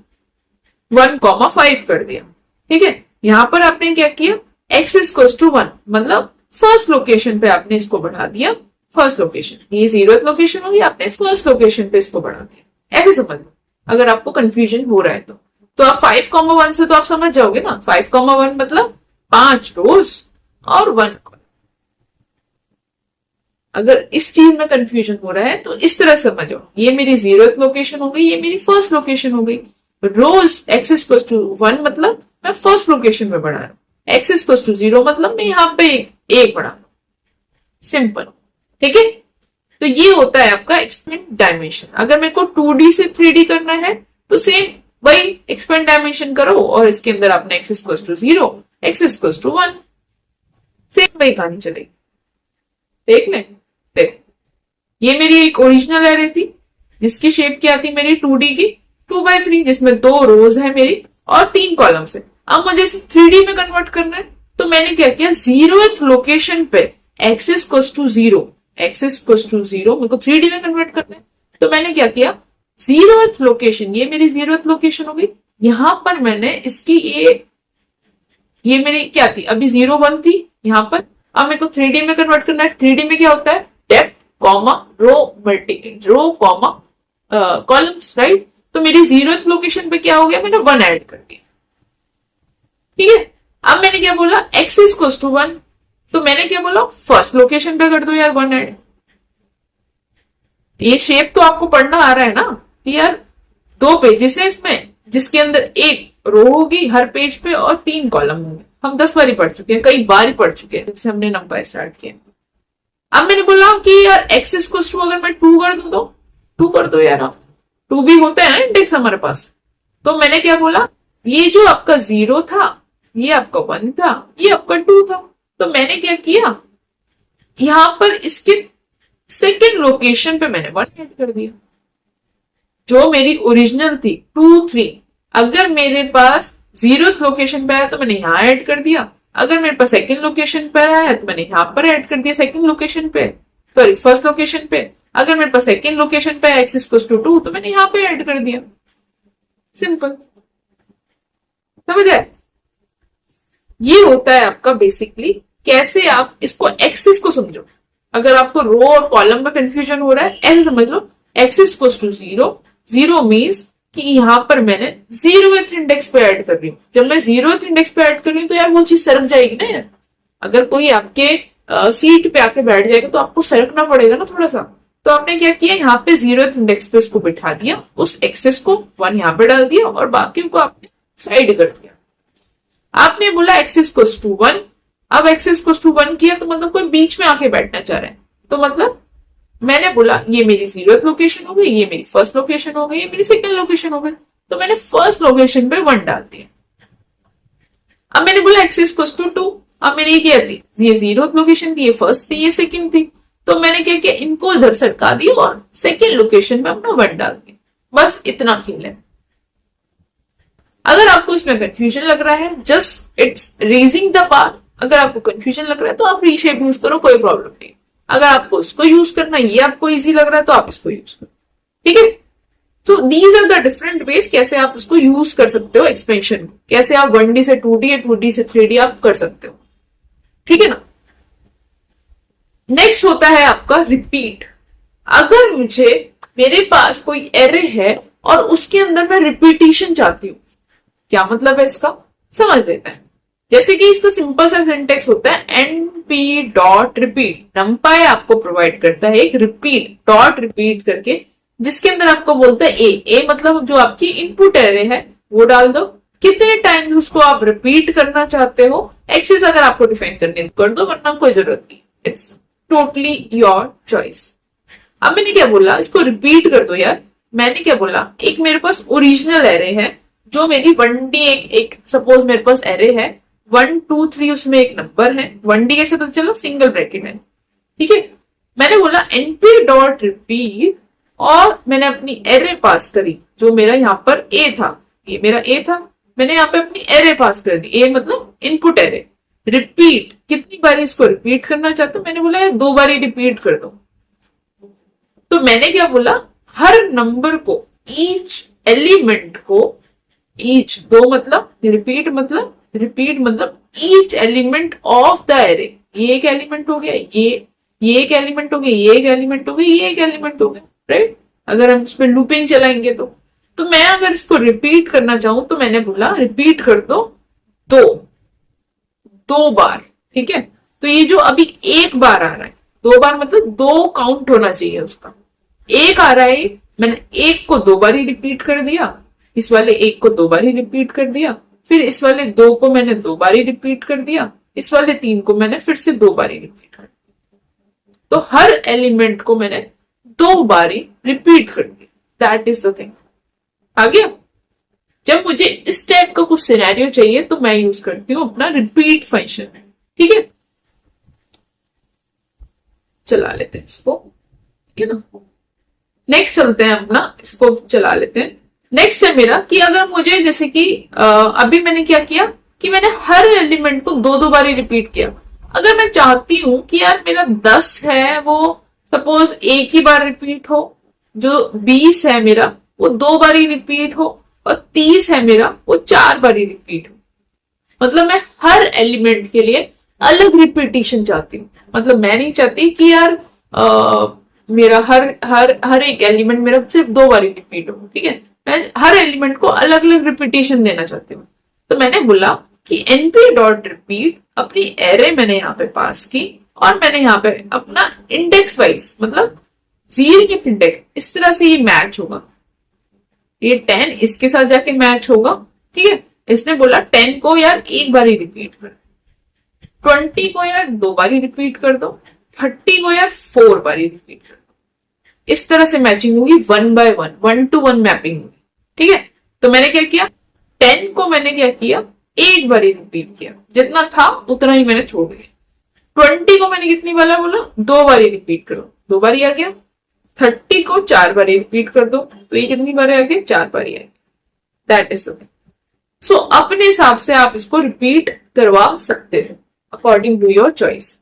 1,5 कर दिया। ठीक है, यहां पर आपने क्या किया, एक्सिस इक्वल्स टू 1, मतलब फर्स्ट लोकेशन पे आपने इसको बढ़ा दिया। फर्स्ट लोकेशन, ये 0th लोकेशन होगी, आपने फर्स्ट लोकेशन पे इसको बढ़ा दिया। ऐसे समझ लो अगर आपको कंफ्यूजन हो रहा है तो आप 5,1 से तो आप समझ जाओगे ना, 5,1 मतलब 5 रोज और 1 कॉलम। अगर इस चीज में कंफ्यूजन हो रहा है तो इस तरह समझो, ये मेरी 0th लोकेशन हो गई, ये मेरी फर्स्ट लोकेशन हो गई। रोज एक्सिस इक्वल्स टू 1 मतलब मैं फर्स्ट लोकेशन में बढ़ा रहा हूं, एक्सिस इक्वल्स टू 0 मतलब मैं यहां पे एक बढ़ा रहा हूं। सिंपल। ठीक है, तो ये होता है आपका एक्सपेंड डायमेंशन। अगर मेरे को 2D से 3D करना है तो सेम वही एक्सपेंड डायमेंशन करो और इसके अंदर आपने x equals to 0, x equals to 1, same वही कहानी चलेगी। देख लें, देख ये मेरी एक ओरिजिनल एरे थी जिसकी शेप क्या थी मेरी 2D की 2x3, जिसमें 2 रोज है मेरी और 3 कॉलम्स है। अब मुझे इसे 3D में कन्वर्ट करना है तो मैंने क्या किया, 0th लोकेशन पे x equals to 0, x equals to 0 मेरे को 3D में कन्वर्ट करना है। तो मैंने क्या किया, 0th लोकेशन, ये मेरी 0th लोकेशन हो गई। यहां पर मैंने इसकी ये मेरी क्या थी, अभी 0 1 थी यहां पर। अब मेरे को 3D में कन्वर्ट करना है। 3D में क्या होता है, depth comma row comma columns, right. तो मेरी 0th लोकेशन पे क्या हो गया, मैंने 1 ऐड कर दिया। ठीक है, अब मैंने क्या बोला, x इक्वल्स टू 1, तो मैंने क्या बोला, फर्स्ट लोकेशन पे कर दो यार 1 ऐड। ये शेप तो आपको पढ़ना आ रहा है ना कि यार 2 पेजेस है इसमें, जिसके अंदर एक रो होगी हर पेज पे और 3 कॉलम होंगे। हम 10 बार ही पढ़ चुके हैं, कई बार ही पढ़ चुके हैं जब से हमने नंबर स्टार्ट किया। अब मैंने बोला कि यार x इक्वल्स टू अगर मैं 2 कर दूं तो 2 कर दो यार, आप 2 भी होते हैं इंडेक्स हमारे पास। तो मैंने क्या बोला, ये जो आपका 0 था, ये आपका 1 था, ये आपका 2 था। तो मैंने क्या किया, यहां पर इसके सेकेंड लोकेशन पे मैंने 1 ऐड कर दिया। जो मेरी ओरिजिनल थी 2 3, अगर मेरे पास 0th लोकेशन पे आया तो मैंने यहां ऐड कर दिया। अगर मेरे पास सेकंड लोकेशन पे आया तो मैंने यहां पर ऐड कर दिया, सेकंड लोकेशन पे, सॉरी फर्स्ट लोकेशन पे। अगर मेरे पास सेकंड लोकेशन पे x इक्वल्स टू 2 तो मैंने यहां पे ऐड कर दिया। सिंपल, समझ आए? ये होता है आपका बेसिकली कैसे आप इसको एक्सिस को समझो। अगर आपको रो और कॉलम में कंफ्यूजन हो रहा है, ऐसे समझ लो, x इक्वल्स टू 0, 0 मीन्स कि यहां पर मैंने 0th इंडेक्स पे ऐड कर रही हूँ। जब मैं 0th इंडेक्स पे ऐड कर रही हूँ तो यार वो चीज सरक जाएगी ना यार। अगर कोई आपके सीट पे आके बैठ जाएगा तो आपको सरकना पड़ेगा ना थोड़ा सा। तो आपने क्या किया, यहाँ पे 0th इंडेक्स पे उसको बिठा दिया, उस एक्सेस को 1 यहाँ पे डाल दिया और बाकी को आपने साइड कर दिया। आपने बोला x इक्वल्स टू 1, अब x इक्वल्स टू 1 किया तो मतलब कोई बीच में आके बैठना चाह रहा है। तो मतलब मैंने बोला ये मेरी 0th लोकेशन हो गई, ये मेरी फर्स्ट लोकेशन हो गई, ये मेरी सेकंड लोकेशन हो गई। तो मैंने फर्स्ट लोकेशन पे 1 डाल दिया। अब मैंने बोला x इक्वल्स टू 2, अब मेरी क्या थी, ये 0th लोकेशन थी, ये फर्स्ट थी, ये सेकंड थी। तो मैंने क्या किया, इनको इधर सरका दिया और सेकंड लोकेशन पे अपना 1 डाल दिया। बस इतना खेल है। अगर आपको इसमें कंफ्यूजन लग रहा है, just it's raising the bar. अगर आपको कंफ्यूजन लग रहा है तो आप रीशेप यूज करो, कोई प्रॉब्लम नहीं। अगर आपको इसको यूज करना ये आपको इजी लग रहा है तो आप इसको यूज करो, ठीक है। So these are the different ways कैसे आप इसको यूज कर सकते हो एक्सपेंशन को, कैसे आप 1D से 2D या 2D से 3D आप कर सकते हो, ठीक है ना। नेक्स्ट होता है आपका रिपीट। अगर मेरे पास कोई एरे है और उसके अंदर मैं रिपीटिशन चाहती हूं, क्या मतलब है इसका, समझ लेते हैं। जैसे कि इसका सिंपल सा सिंटेक्स होता है np डॉट रिपीट। नंपाई आपको प्रोवाइड करता है एक रिपीट डॉट रिपीट करके, जिसके अंदर आपको बोलता है ए मतलब जो आपकी इनपुट एरे है वो डाल दो, कितने टाइम्स उसको आप रिपीट करना चाहते हो। एक्सेस अगर आपको डिफाइन करने कर दो, वरना कोई जरूरत नहीं, इट्स टोटली योर चॉइस। अब मैंने क्या बोला, इसको रिपीट कर दो यार। मैंने क्या बोला, एक मेरे पास ओरिजिनल एरे है जो मेरी 1D एक सपोज मेरे पास एरे है 1 2 3, उसमें एक नंबर है 1D कैसे पता चलो, सिंगल ब्रैकेट है, ठीक है। मैंने बोला np डॉट रिपीट और मैंने अपनी एरे पास करी जो मेरा यहाँ पर a था, ये मेरा a था, मैंने यहाँ पे अपनी एरे पास कर दी, a मतलब इनपुट एरे। रिपीट कितनी बार इसको रिपीट करना चाहते हो, मैंने बोला यार 2 बार ही रिपीट कर दो। तो मैंने क्या बोला, हर नंबर को, ईच एलिमेंट को, ईच 2 मतलब रिपीट मतलब each element of the array. ये एक एलिमेंट हो गया, ये एक एलिमेंट हो गया, ये एक एलिमेंट हो गया, ये एक एलिमेंट हो गया, राइट। अगर हम इसमें लूपिंग चलाएंगे तो मैं अगर इसको रिपीट करना चाहूं तो मैंने बोला रिपीट कर दो 2 बार, ठीक है। तो ये जो अभी 1 बार आ रहा है, 2 बार मतलब 2 काउंट होना चाहिए उसका। 1 आ रहा है, मैंने 1 को 2 बार ही रिपीट कर दिया, इस वाले 1 को 2 बार ही रिपीट कर दिया, फिर इस वाले 2 को मैंने 2 बार ही रिपीट कर दिया, इस वाले 3 को मैंने फिर से 2 बार ही रिपीट कर दिया। तो हर एलिमेंट को मैंने 2 बारी रिपीट कर दिया। That is the thing. आ गया? जब मुझे इस टाइप का कुछ सिनेरियो चाहिए तो मैं यूज करती हूँ अपना रिपीट फंक्शन। ठीक है, चला लेते हैं इसको। ठीक है ना, नेक्स्ट चलते हैं अपना, इसको चला लेते हैं। नेक्स्ट है मेरा कि अगर मुझे जैसे कि अभी मैंने क्या किया कि मैंने हर एलिमेंट को 2-2 बारी रिपीट किया। अगर मैं चाहती हूं कि यार मेरा 10 है वो सपोज एक ही बार रिपीट हो, जो 20 है मेरा वो 2 बारी रिपीट हो, और 30 है मेरा वो 4 बारी रिपीट हो। मतलब मैं हर एलिमेंट के लिए अलग रिपीटिशन चाहती हूँ। मतलब मैं नहीं चाहती कि यार मेरा हर हर हर एक एलिमेंट मेरा सिर्फ 2 बारी रिपीट हो। ठीक है, मैं हर एलिमेंट को अलग अलग रिपीटिशन देना चाहती हूँ। तो मैंने बोला कि np डॉट रिपीट, अपनी एरे मैंने यहाँ पे पास की, और मैंने यहाँ पे अपना इंडेक्स वाइज मतलब 0 इंडेक्स, इस तरह से ये मैच होगा। ये 10 इसके साथ जाके मैच होगा। ठीक है, इसने बोला 10 को यार एक बारी रिपीट कर, 20 को यार 2 बारी रिपीट कर दो, 30 को यार 4 बारी रिपीट कर दो। इस तरह से मैचिंग होगी 1 by 1, 1-to-1 मैपिंग होगी। ठीक है, तो मैंने क्या किया, 10 को मैंने क्या किया, एक बारी रिपीट किया, जितना था उतना ही मैंने छोड़ दिया। 20 को मैंने कितनी वाला बोला, 2 बारी रिपीट करो, 2 बारी आ गया। 30 को 4 बारी रिपीट कर दो, तो ये कितनी बारी आ गई, 4 बारी आ गई। That is the thing. So अपने हिसाब से आप इसको रिपीट करवा सकते हो अकॉर्डिंग टू योर चॉइस।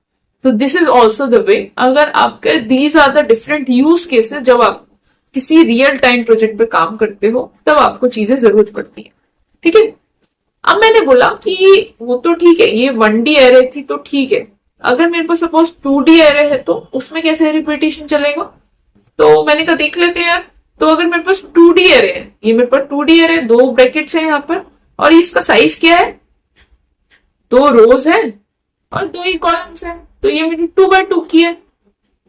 तो this is also the way. अगर आपके these are the different use cases, जब आप किसी रियल टाइम प्रोजेक्ट पे काम करते हो तब आपको चीजें जरूरत पड़ती है। ठीक है, अब मैंने बोला कि वो तो ठीक है, ये 1D एरे थी तो ठीक है, अगर मेरे पास सपोज 2D एरे है तो उसमें कैसे रिपीटेशन चलेगा। तो मैंने कहा देख लेते हैं यार। तो अगर मेरे पास 2D एरे है, ये मेरे पास 2D एरे, 2 ब्रैकेट्स है यहाँ पर, और इसका साइज क्या है, 2 रोज है और 2 ही कॉलम्स है, तो ये मेरी 2 by 2 की है।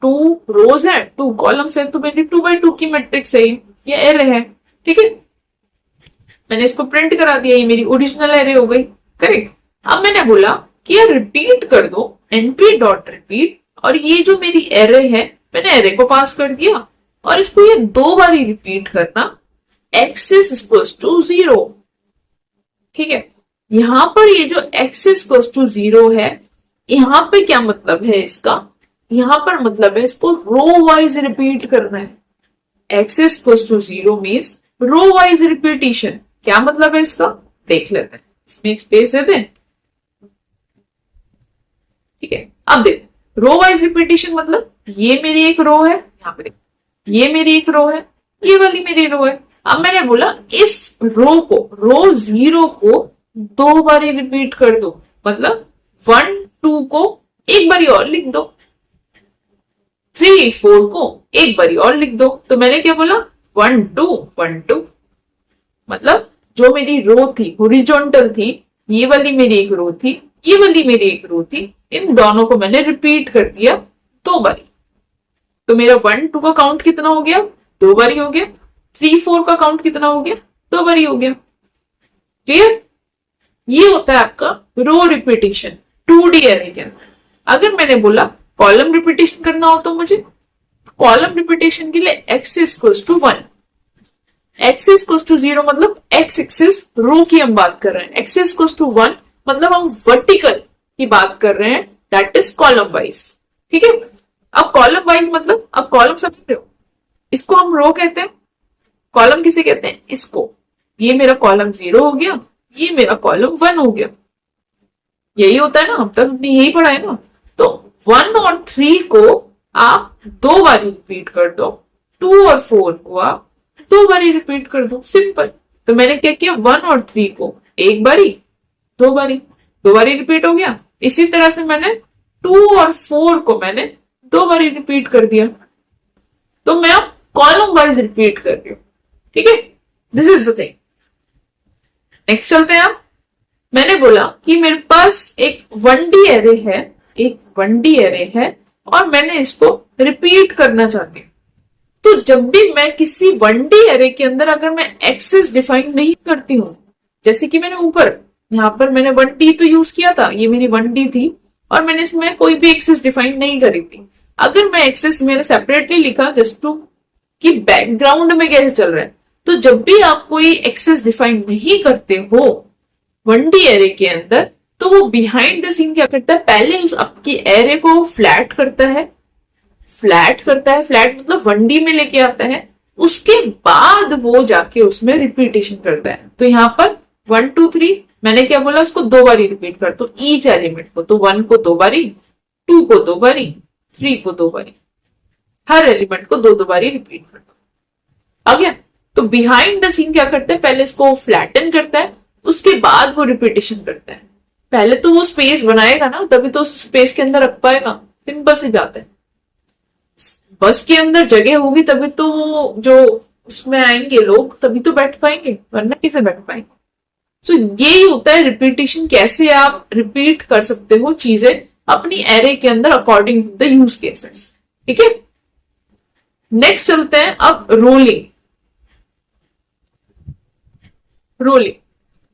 2 रोज है, 2 कॉलम्स है, तो मेरी 2 by 2 की मैट्रिक्स है, ये एरे है। ठीक है, मैंने इसको प्रिंट करा दिया, ये मेरी ओरिजिनल एरे हो गई। करेक्ट। अब मैंने बोला कि यार रिपीट कर दो np डॉट रिपीट, और ये जो मेरी एरे है मैंने एरे को पास कर दिया, और इसको ये 2 बारी रिपीट करना, x is equals to 0। ठीक है, यहां पर ये जो x is equals to 0 है, यहां पे क्या मतलब है इसका, यहां पर मतलब है इसको रो वाइज रिपीट करना है। x is equals to 0 means row wise repetition. क्या मतलब है इसका, देख लेते हैं, इसमें एक स्पेस दे दें। ठीक है, अब देख, रो वाइज रिपीटिशन मतलब ये मेरी एक रो है, यहाँ पे ये मेरी एक रो है, ये वाली मेरी रो है। अब मैंने बोला इस रो को, रो 0 को 2 बारी रिपीट कर दो, मतलब 1-2 को एक बारी और लिख दो, 3-4 को एक बारी और लिख दो। तो मैंने क्या बोला, 1-2-1-2, मतलब जो मेरी रो थी हॉरिजॉन्टल थी, ये वाली मेरी एक रो थी, ये वाली मेरी एक रो थी, इन दोनों को मैंने रिपीट कर दिया 2 बारी। तो मेरा 1-2 का काउंट कितना हो गया, 2 बारी हो गया। 3-4 का काउंट कितना हो गया, 2 बारी हो गया। क्लियर? ये होता है आपका रो रिपीटिशन 2D एरे के अंदर। अगर मैंने बोला कॉलम रिपीटिशन करना हो तो मुझे कॉलम रिपीटिशन के लिए x is equals to 1, x is equals to 0 मतलब x एक्सिस रो की हम बात कर रहे हैं, x is equals to 1 मतलब हम वर्टिकल की बात कर रहे हैं, दैट इज कॉलम वाइज। ठीक है, अब कॉलम वाइज मतलब, अब कॉलम समझ रहे हो, इसको हम रो कहते हैं, कॉलम किसे कहते हैं, इसको। ये मेरा कॉलम 0 हो गया, ये मेरा कॉलम 1 हो गया। यही होता है ना, अब तक हमने यही पढ़ा है ना। तो 1 और 3 को आप 2 बार रिपीट कर दो, 2 और 4 को आप 2 बारी रिपीट कर दो, सिंपल। तो मैंने क्या किया, 1 और 3 को एक बारी, 2 बारी, 2 बारी रिपीट हो गया। इसी तरह से मैंने 2 और 4 को मैंने 2 बारी रिपीट कर दिया। तो मैं अब कॉलम वाइज रिपीट कर रही हूं। ठीक है, this is the thing. Next चलते हैं। आप, मैंने बोला कि मेरे पास एक 1D एरे है, एक 1D एरे है, और मैंने इसको रिपीट करना चाहती हूँ। तो जब भी मैं किसी 1D एरे के अंदर अगर मैं एक्सेस डिफाइन नहीं करती हूं, जैसे कि मैंने ऊपर यहां पर मैंने 1D तो यूज किया था, ये मेरी 1D थी, और मैंने इसमें कोई भी एक्सेस डिफाइन नहीं करी थी। अगर मैं एक्सेस मैंने सेपरेटली लिखा जस्ट टू कि बैकग्राउंड में कैसे चल रहा है, तो जब भी आप कोई एक्सेस डिफाइन नहीं करते हो 1D एरे के अंदर, तो वो बिहाइंड द सीन क्या करता है, पहले उस आपकी एरे को फ्लैट करता है, फ्लैट मतलब 1D में लेके आता है, उसके बाद वो जाके उसमें रिपीटेशन करता है। तो यहाँ पर 1 2 3 मैंने क्या बोला, उसको 2 बारी रिपीट कर, तो ईच एलिमेंट को, तो 1 को 2 बारी, 2 को 2 बारी, 3 को 2 बारी, हर एलिमेंट को 2 बारी रिपीट कर दो। आ गया? तो बिहाइंड द सीन क्या करता है, पहले इसको फ्लैटन करता है, उसके बाद वो रिपीटेशन करता है। पहले तो वो स्पेस बनाएगा ना, तभी तो उस स्पेस के अंदर रख पाएगा। सिंपल से जाता है, बस के अंदर जगह होगी तभी तो जो उसमें आएंगे लोग, तभी तो बैठ पाएंगे, वरना कैसे बैठ पाएंगे। सो यही होता है रिपीटेशन, कैसे आप रिपीट कर सकते हो चीजें अपनी एरे के अंदर according to the use cases. ठीक है, नेक्स्ट चलते हैं अब रोलिंग।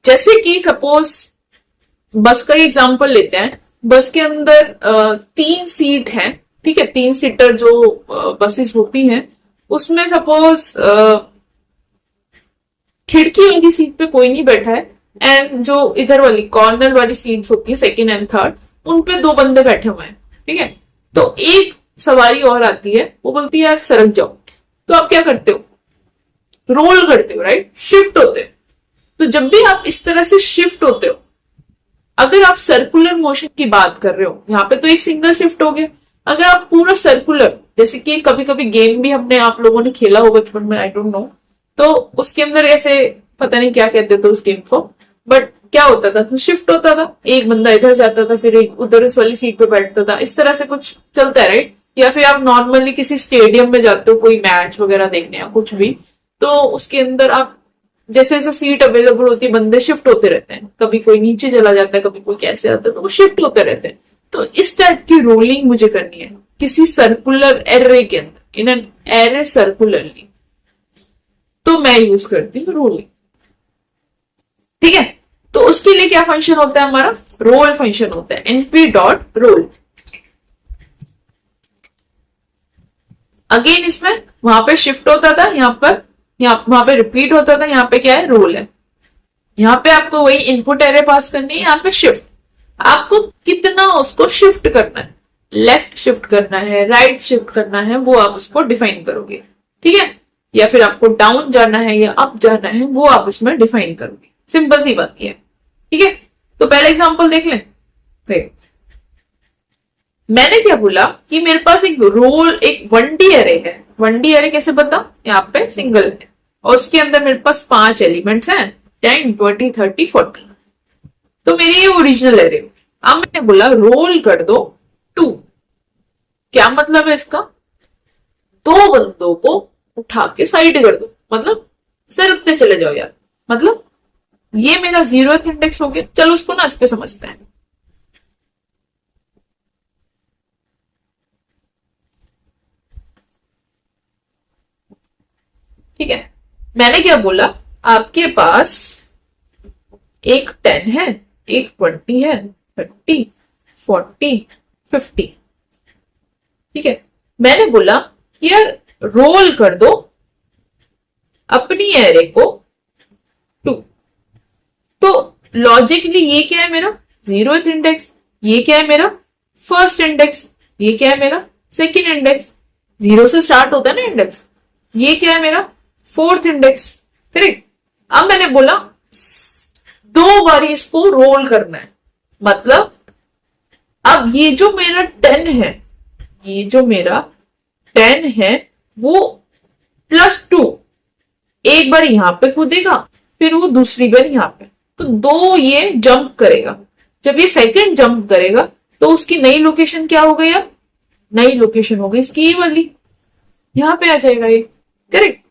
जैसे कि सपोज बस का एग्जांपल लेते हैं। बस के अंदर 3 सीट है, ठीक है, 3 सीटर जो बसेस होती हैं, उसमें सपोज खिड़की वाली सीट पे कोई नहीं बैठा है, एंड जो इधर वाली कॉर्नर वाली सीट्स होती है सेकंड एंड थर्ड, उन पे 2 बंदे बैठे हुए हैं। ठीक है, तो एक सवारी और आती है, वो बोलती है यार सरक जाओ, तो आप क्या करते हो, रोल करते हो, राइट, शिफ्ट होते हो। तो जब भी आप इस तरह से शिफ्ट होते हो, अगर आप सर्कुलर मोशन की बात कर रहे हो, यहाँ पे तो एक सिंगल शिफ्ट हो गया। अगर आप पूरा सर्कुलर, जैसे कि कभी कभी गेम भी हमने आप लोगों ने खेला हो बचपन में, आई डोंट नो, तो उसके अंदर ऐसे पता नहीं क्या कहते थे उस गेम को, बट क्या होता था, तो शिफ्ट होता था, एक बंदा इधर जाता था, फिर एक उधर उस वाली सीट पे बैठता था, इस तरह से कुछ चलता है, राइट। या फिर आप नॉर्मली किसी स्टेडियम में जाते हो कोई मैच वगैरह देखने या कुछ भी, तो उसके अंदर आप जैसे जैसे सीट अवेलेबल होती है, बंदे शिफ्ट होते रहते हैं, कभी कोई नीचे चला जाता है, कभी कोई कैसे आता है, तो वो शिफ्ट होते रहते हैं। तो इस टाइप की रोलिंग मुझे करनी है किसी सर्कुलर एरे के अंदर, इन एन एरे सर्कुलरली, तो मैं यूज करती हूँ रोलिंग। ठीक है, तो उसके लिए क्या फंक्शन होता है हमारा, रोल फंक्शन होता है, np.roll। अगेन इसमें वहां पे शिफ्ट होता था, वहां पे रिपीट होता था, यहाँ पे क्या है, रोल है। यहाँ पे आपको वही इनपुट एरे पास करनी है, यहाँ पे शिफ्ट, आपको कितना उसको शिफ्ट करना है, लेफ्ट शिफ्ट करना है, राइट शिफ्ट करना है, वो आप उसको डिफाइन करोगे। ठीक है, या फिर आपको डाउन जाना है या अप जाना है, वो आप इसमें डिफाइन करोगे। सिंपल सी बात है। ठीक है, तो पहले एग्जांपल देख लें। देख, मैंने क्या बोला कि मेरे पास एक रोल, एक 1D एरे है। 1D एरे कैसे बता, यहाँ पे सिंगल है और उसके अंदर मेरे पास 5 एलिमेंट्स हैं, 10 20 30 40। तो मेरी ये ओरिजिनल एरे। अब मैंने बोला रोल कर दो 2। क्या मतलब है इसका, 2 बंदों को उठा के साइड कर दो, मतलब सरकते चले जाओ यार। मतलब ये मेरा 0th इंडेक्स हो गया। चलो उसको ना इस पे समझते हैं। ठीक है, मैंने क्या बोला, आपके पास एक 10 है, एक 20 है, 30 40 50। ठीक है, मैंने बोला यार रोल कर दो अपनी एरे को 2। तो लॉजिकली ये क्या है मेरा 0th इंडेक्स, ये क्या है मेरा फर्स्ट इंडेक्स, ये क्या है मेरा सेकंड इंडेक्स, 0 से स्टार्ट होता है ना इंडेक्स, ये क्या है मेरा 4th इंडेक्स। करेक्ट। अब मैंने बोला 2 बार इसको रोल करना है, मतलब अब ये जो मेरा 10 है, ये जो मेरा 10 है वो +2 एक बार यहां पे कूदेगा, फिर वो दूसरी बार यहां पे, तो 2 ये जंप करेगा। जब ये सेकंड जंप करेगा तो उसकी नई लोकेशन क्या हो गई, अब नई लोकेशन हो गई इसकी ये वाली, यहां पे आ जाएगा ये। करेक्ट।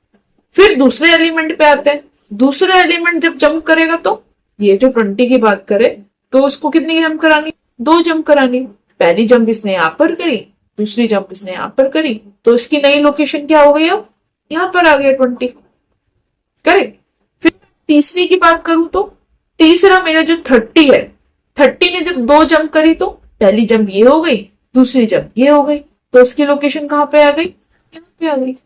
फिर दूसरे एलिमेंट पे आते हैं। दूसरा एलिमेंट जब जंप करेगा तो ये जो 20 की बात करे तो उसको कितनी जंप करानी, 2 जंप करानी। पहली जंप इसने यहां पर करी, दूसरी जंप इसने यहां पर करी, तो इसकी नई लोकेशन क्या हो गई, अब यहां पर आ गया 20। करेक्ट। फिर तीसरी की बात करूं तो तीसरा मेरा जो 30 है, 30 ने जब 2 जंप करी तो पहली जंप ये हो गई, दूसरी जंप ये हो गई, तो उसकी लोकेशन कहाँ पे आ गई, यहाँ पे आ गई।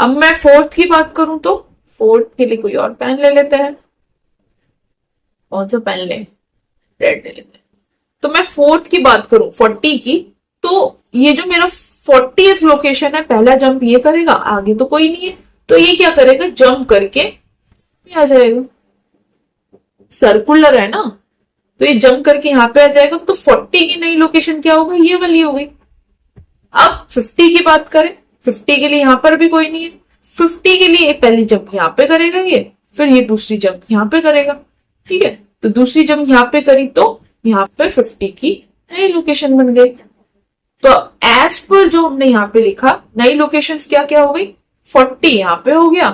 अब मैं फोर्थ की बात करूं तो फोर्थ के लिए कोई और पेन ले लेते हैं। कौन सा पेन ले, रेड ले लेते हैं। तो मैं फोर्थ की बात करूं 40 की, तो ये जो मेरा 40th लोकेशन है, पहला जंप ये करेगा, आगे तो कोई नहीं है, तो ये क्या करेगा, जंप करके आ जाएगा। सर्कुलर है ना, तो ये जंप करके यहाँ पे आ जाएगा। तो 40 की नई लोकेशन क्या होगा, ये वाली हो गई। अब 50 की बात करें, 50 के लिए यहाँ पर भी कोई नहीं है। 50 के लिए पहली जंप यहाँ पे करेगा ये, फिर ये दूसरी जंप यहाँ पे करेगा। ठीक है, तो दूसरी जंप यहाँ पे करी तो यहाँ पे 50 की नई लोकेशन बन गई। तो एज पर जो हमने यहाँ पे लिखा, नई लोकेशन क्या क्या हो गई, 40 यहाँ पे हो गया,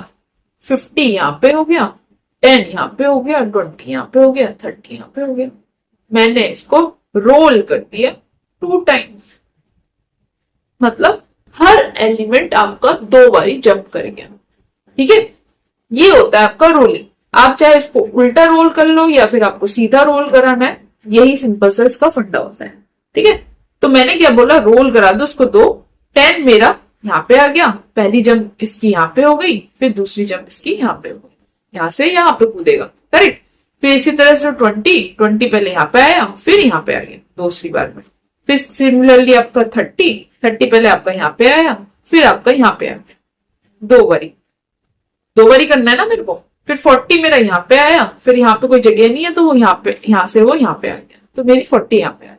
50 यहाँ पे हो गया, 10 यहाँ पे हो गया, 20 यहाँ पे हो गया, 30 यहाँ पे हो गया। मैंने इसको रोल कर दिया 2 टाइम्स, मतलब हर एलिमेंट आपका 2 बारी जंप करेगा। ठीक है, ये होता है आपका रोलिंग। आप चाहे इसको उल्टा रोल कर लो या फिर आपको सीधा रोल कराना है, यही सिंपल सा इसका फंडा होता है। ठीक है, तो मैंने क्या बोला, रोल करा दो उसको 2। 10 मेरा यहाँ पे आ गया, पहली जंप इसकी यहाँ पे हो गई, फिर दूसरी जंप इसकी यहाँ पे हो गई, यहाँ से यहाँ पे कूदेगा, करेक्ट। फिर इसी तरह से 20 पहले यहाँ पे आया, फिर यहाँ पे आ गया दूसरी बार में। फिर सिमिलरली आपका 30 पहले आपका यहाँ पे आया, फिर आपका यहाँ पे आ गया, 2 बारी करना है ना मेरे को। फिर 40 मेरा यहाँ पे आया, फिर यहाँ पे कोई जगह नहीं है तो वो यहाँ से वो यहाँ पे आ गया, तो मेरी 40 यहाँ पे आ गई।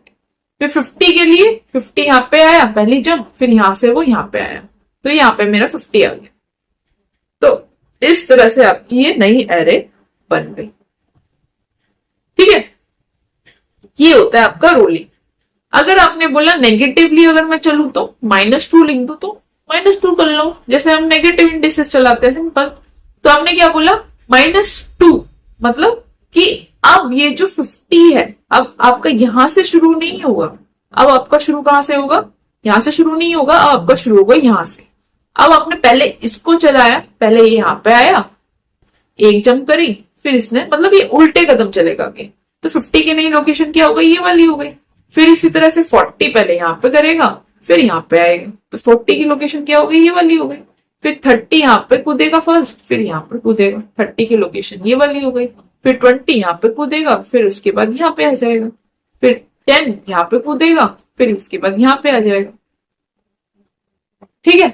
फिर 50 के लिए 50 यहाँ पे आया पहली जंप, फिर यहाँ से वो यहाँ पे आया, तो यहाँ पे मेरा 50 आ गया। तो इस तरह से आपकी ये नई एरे बन गई। ठीक है, ये होता है आपका रोलिंग। अगर आपने बोला नेगेटिवली अगर मैं चलूं तो -2 लिख दो, तो -2 कर लो, जैसे हम नेगेटिव इंडिसेस चलाते हैं सिंपल। तो आपने क्या बोला, -2, मतलब कि अब ये जो 50 है, अब आपका यहां से शुरू नहीं होगा। अब आपका शुरू कहां से होगा, यहां से शुरू नहीं होगा, अब आपका शुरू होगा यहां से। अब आपने पहले इसको चलाया, पहले ये यहां पे आया, एक जंप करी, फिर इसने, मतलब ये उल्टे कदम चलेगा आगे, तो 50 की नई लोकेशन क्या हो गई, ये वाली हो गई। फिर इसी तरह से 40 पहले यहां पे करेगा, फिर यहां पे आएगा, तो 40 की लोकेशन क्या हो गई, ये वाली हो गई। फिर 30 यहां पे कूदेगा फर्स्ट, फिर यहां पे कूदेगा, 30 की लोकेशन ये वाली हो गई। फिर 20 यहां पे कूदेगा, फिर उसके बाद यहां पे आ जाएगा। फिर 10 यहां पे कूदेगा, फिर इसके बाद यहां पे आ जाएगा। ठीक है,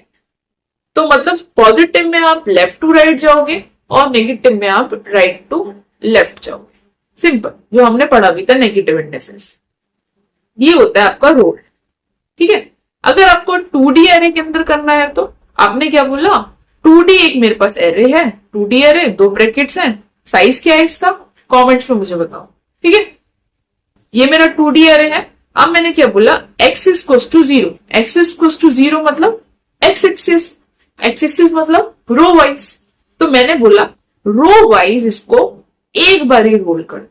तो मतलब पॉजिटिव में आप लेफ्ट टू राइट जाओगे और नेगेटिव में आप राइट टू लेफ्ट जाओगे। सिंपल, जो हमने पढ़ा भी था नेगेटिव इंडिसेस। ये होता है आपका रोल। ठीक है, अगर आपको 2D एरे के अंदर करना है तो आपने क्या बोला, 2D एक मेरे पास एरे है, 2D एरे 2 ब्रैकेट्स हैं, साइज क्या है इसका, कमेंट्स में मुझे बताओ। ठीक है, ये मेरा 2D एरे है। अब मैंने क्या बोला, x equals to 0, x equals to 0 मतलब x एक्सिस, x एक्सिस मतलब रो वाइज। तो मैंने बोला रो वाइज इसको एक बार ही रोल कर,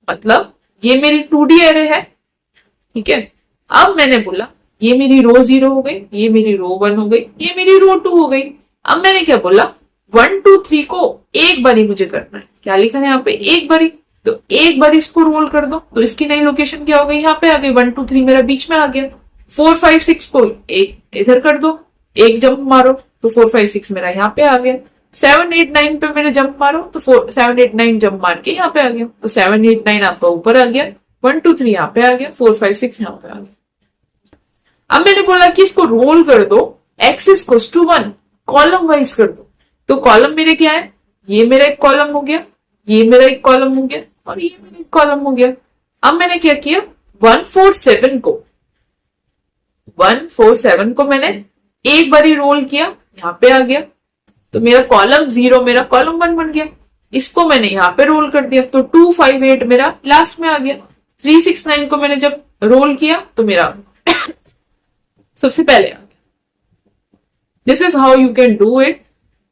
मतलब ये मेरी 2D एरे है। ठीक है, अब मैंने बोला ये मेरी रो 0 हो गई, ये मेरी रो 1 हो गई, ये मेरी रो 2 हो गई। अब मैंने क्या बोला, 1 2 3 को एक बारी मुझे करना है, क्या लिखा है यहाँ पे, एक बारी। तो एक बारी इसको रोल कर दो, तो इसकी नई लोकेशन क्या हो गई, यहाँ पे आ गई, 1 2 3 मेरा बीच में आ गया। 4 5 6 को एक इधर कर दो, एक जंप मारो, तो 4 5 6 मेरा यहाँ पे आ गया। 7 8 9 पे मेरे जंप मारो, तो 7 8 9 जंप मार के यहाँ पे आ गया, तो 7 8 9 आपका ऊपर आ गया, 1 2 3 यहाँ पे आ गया, 4 5 6 यहाँ पे आ गया। अब मैंने बोला कि इसको रोल कर दो, x equals to 1, column wise कर दो। तो कॉलम मेरे क्या है, ये मेरा एक कॉलम हो गया, ये मेरा एक कॉलम हो गया, और ये मेरा एक कॉलम हो गया। अब मैंने क्या किया, 1 4 7 को मैंने एक बारी रोल किया, यहाँ पे आ गया, तो मेरा कॉलम 0 मेरा कॉलम 1 बन गया। इसको मैंने यहाँ पे रोल कर दिया, तो 2 5 8 मेरा लास्ट में आ गया। 3 6 9 को मैंने जब रोल किया तो मेरा सबसे पहले आ गया। This is how you can do it,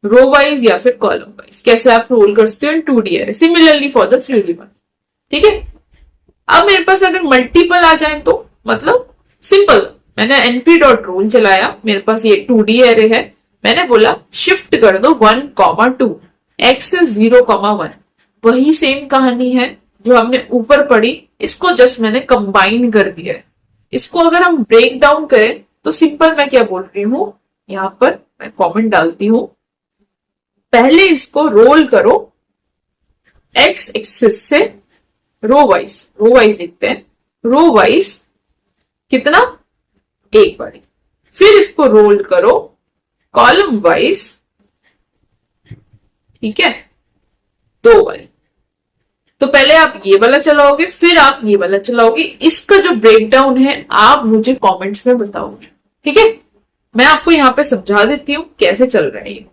row wise या फिर कॉलम वाइज, कैसे आप रोल करते हो in 2D array, similarly for the 3D one. ठीक है, अब मेरे पास अगर मल्टीपल आ जाए तो मतलब सिंपल, मैंने np.roll चलाया, मेरे पास ये 2D एरे है, मैंने बोला शिफ्ट कर दो 1 2, x is 0 1। वही सेम कहानी है जो हमने ऊपर पढ़ी, इसको जस्ट मैंने कंबाइन कर दिया है। इसको अगर हम ब्रेक डाउन करें तो सिंपल मैं क्या बोल रही हूं, यहां पर मैं कमेंट डालती हूं, पहले इसको रोल करो एक्स एक्सिस से रो वाइज लिखते हैं, रो वाइज कितना, एक बारी, फिर इसको रोल करो कॉलम वाइज, ठीक है, दो बारी। तो पहले आप ये वाला चलाओगे, फिर आप ये वाला चलाओगे। इसका जो ब्रेकडाउन है आप मुझे कमेंट्स में बताओगे, ठीक है। मैं आपको यहां पे समझा देती हूं कैसे चल रहा है ये,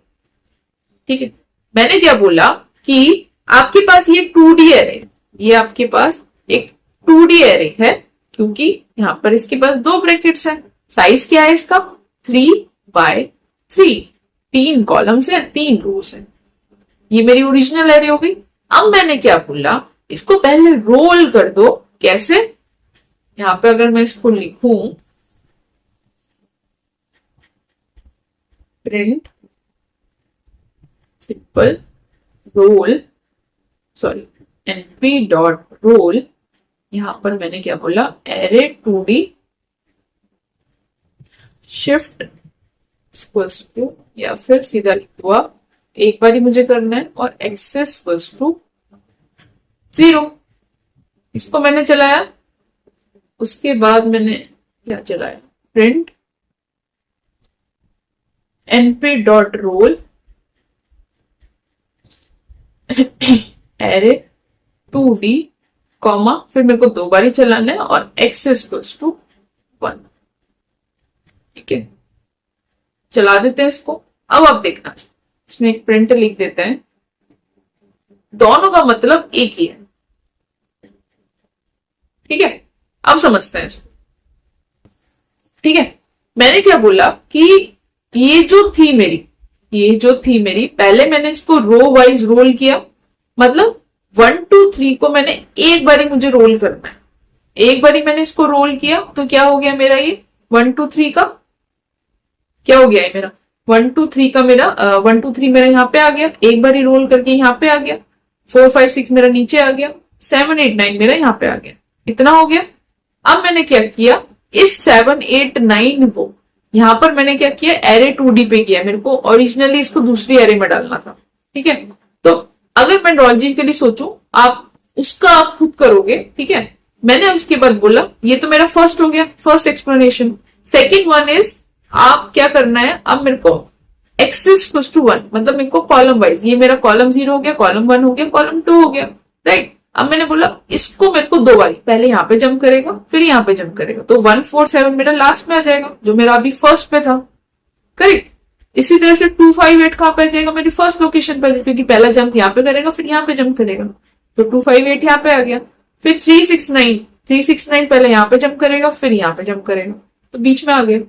ठीक है। मैंने क्या बोला कि आपके पास ये 2D एरे, ये आपके पास एक 2D एरे है, क्योंकि यहां पर इसके पास दो ब्रैकेट्स हैं। साइज क्या है इसका, 3x3, 3 कॉलम्स है, 3 रोज है। ये मेरी ओरिजिनल एरे हो गई। अब मैंने क्या बोला, इसको पहले रोल कर दो। कैसे, यहां पे अगर मैं इसको लिखूं print simple roll, sorry np dot roll, यहां पर मैंने क्या बोला, array 2D shift equals to, या फिर सीधा लिखवा एक बार ही मुझे करना है, और एक्सेस इक्वल्स टू 0। इसको मैंने चलाया, उसके बाद मैंने क्या चलाया, print np dot role array 2D comma, फिर मेरे को दो बार ही चलाना है, और एक्सेस इक्वल्स टू 1, ठीक है। चला देते हैं इसको। अब आप देखना, इसमें एक प्रिंट लिख देते हैं, दोनों का मतलब एक ही है, ठीक है। अब समझते हैं इसको, ठीक है। मैंने क्या बोला कि ये जो थी मेरी, पहले मैंने इसको रो वाइज रोल किया, मतलब 1 2 3 को मैंने एक बारी मुझे रोल करना है, एक बारी मैंने इसको रोल किया, तो क्या हो गया मेरा, ये 1 2 3 का क्या हो गया है मेरा, 1 2 3 का मेरा 1 2 3 मेरा यहाँ पे आ गया, एक बारी रोल करके यहाँ पे आ गया, 4 5 6 मेरा नीचे आ गया, 7 8 9 मेरा यहाँ पे आ गया, इतना हो गया। अब मैंने क्या किया, इस 7 8 9 को यहां पर मैंने क्या किया, एरे 2D पे किया, मेरे को ओरिजिनली इसको दूसरी एरे में डालना था, ठीक है। तो अगर मैं लॉजिकली सोचूं, आप उसका आप खुद करोगे, ठीक है। मैंने उसके बाद बोला ये तो मेरा फर्स्ट हो गया, first explanation. Second one is, आप क्या करना है, अब मेरे को एक्सेस टू 1, मतलब मेरे को कॉलम वाइज, ये मेरा कॉलम 0 हो गया, कॉलम 1 हो गया, कॉलम 2 हो गया, राइट। अब मैंने बोला इसको मेरे को दो बारी, पहले यहाँ पे जंप करेगा, फिर यहाँ पे जंप करेगा, तो 1 4 7 मेरा लास्ट में आ जाएगा, जो मेरा अभी फर्स्ट पे था, करेक्ट। इसी तरह से 2 5 8 कहां पे आ जाएगा, मेरी फर्स्ट लोकेशन पे, क्योंकि पहला जंप यहाँ पे करेगा, फिर यहाँ पे जंप करेगा, तो 2 5 8 यहाँ पे आ गया। फिर 3 6 9 पहले यहाँ पे जंप करेगा, फिर यहाँ पे जंप करेगा, तो बीच में आ गया।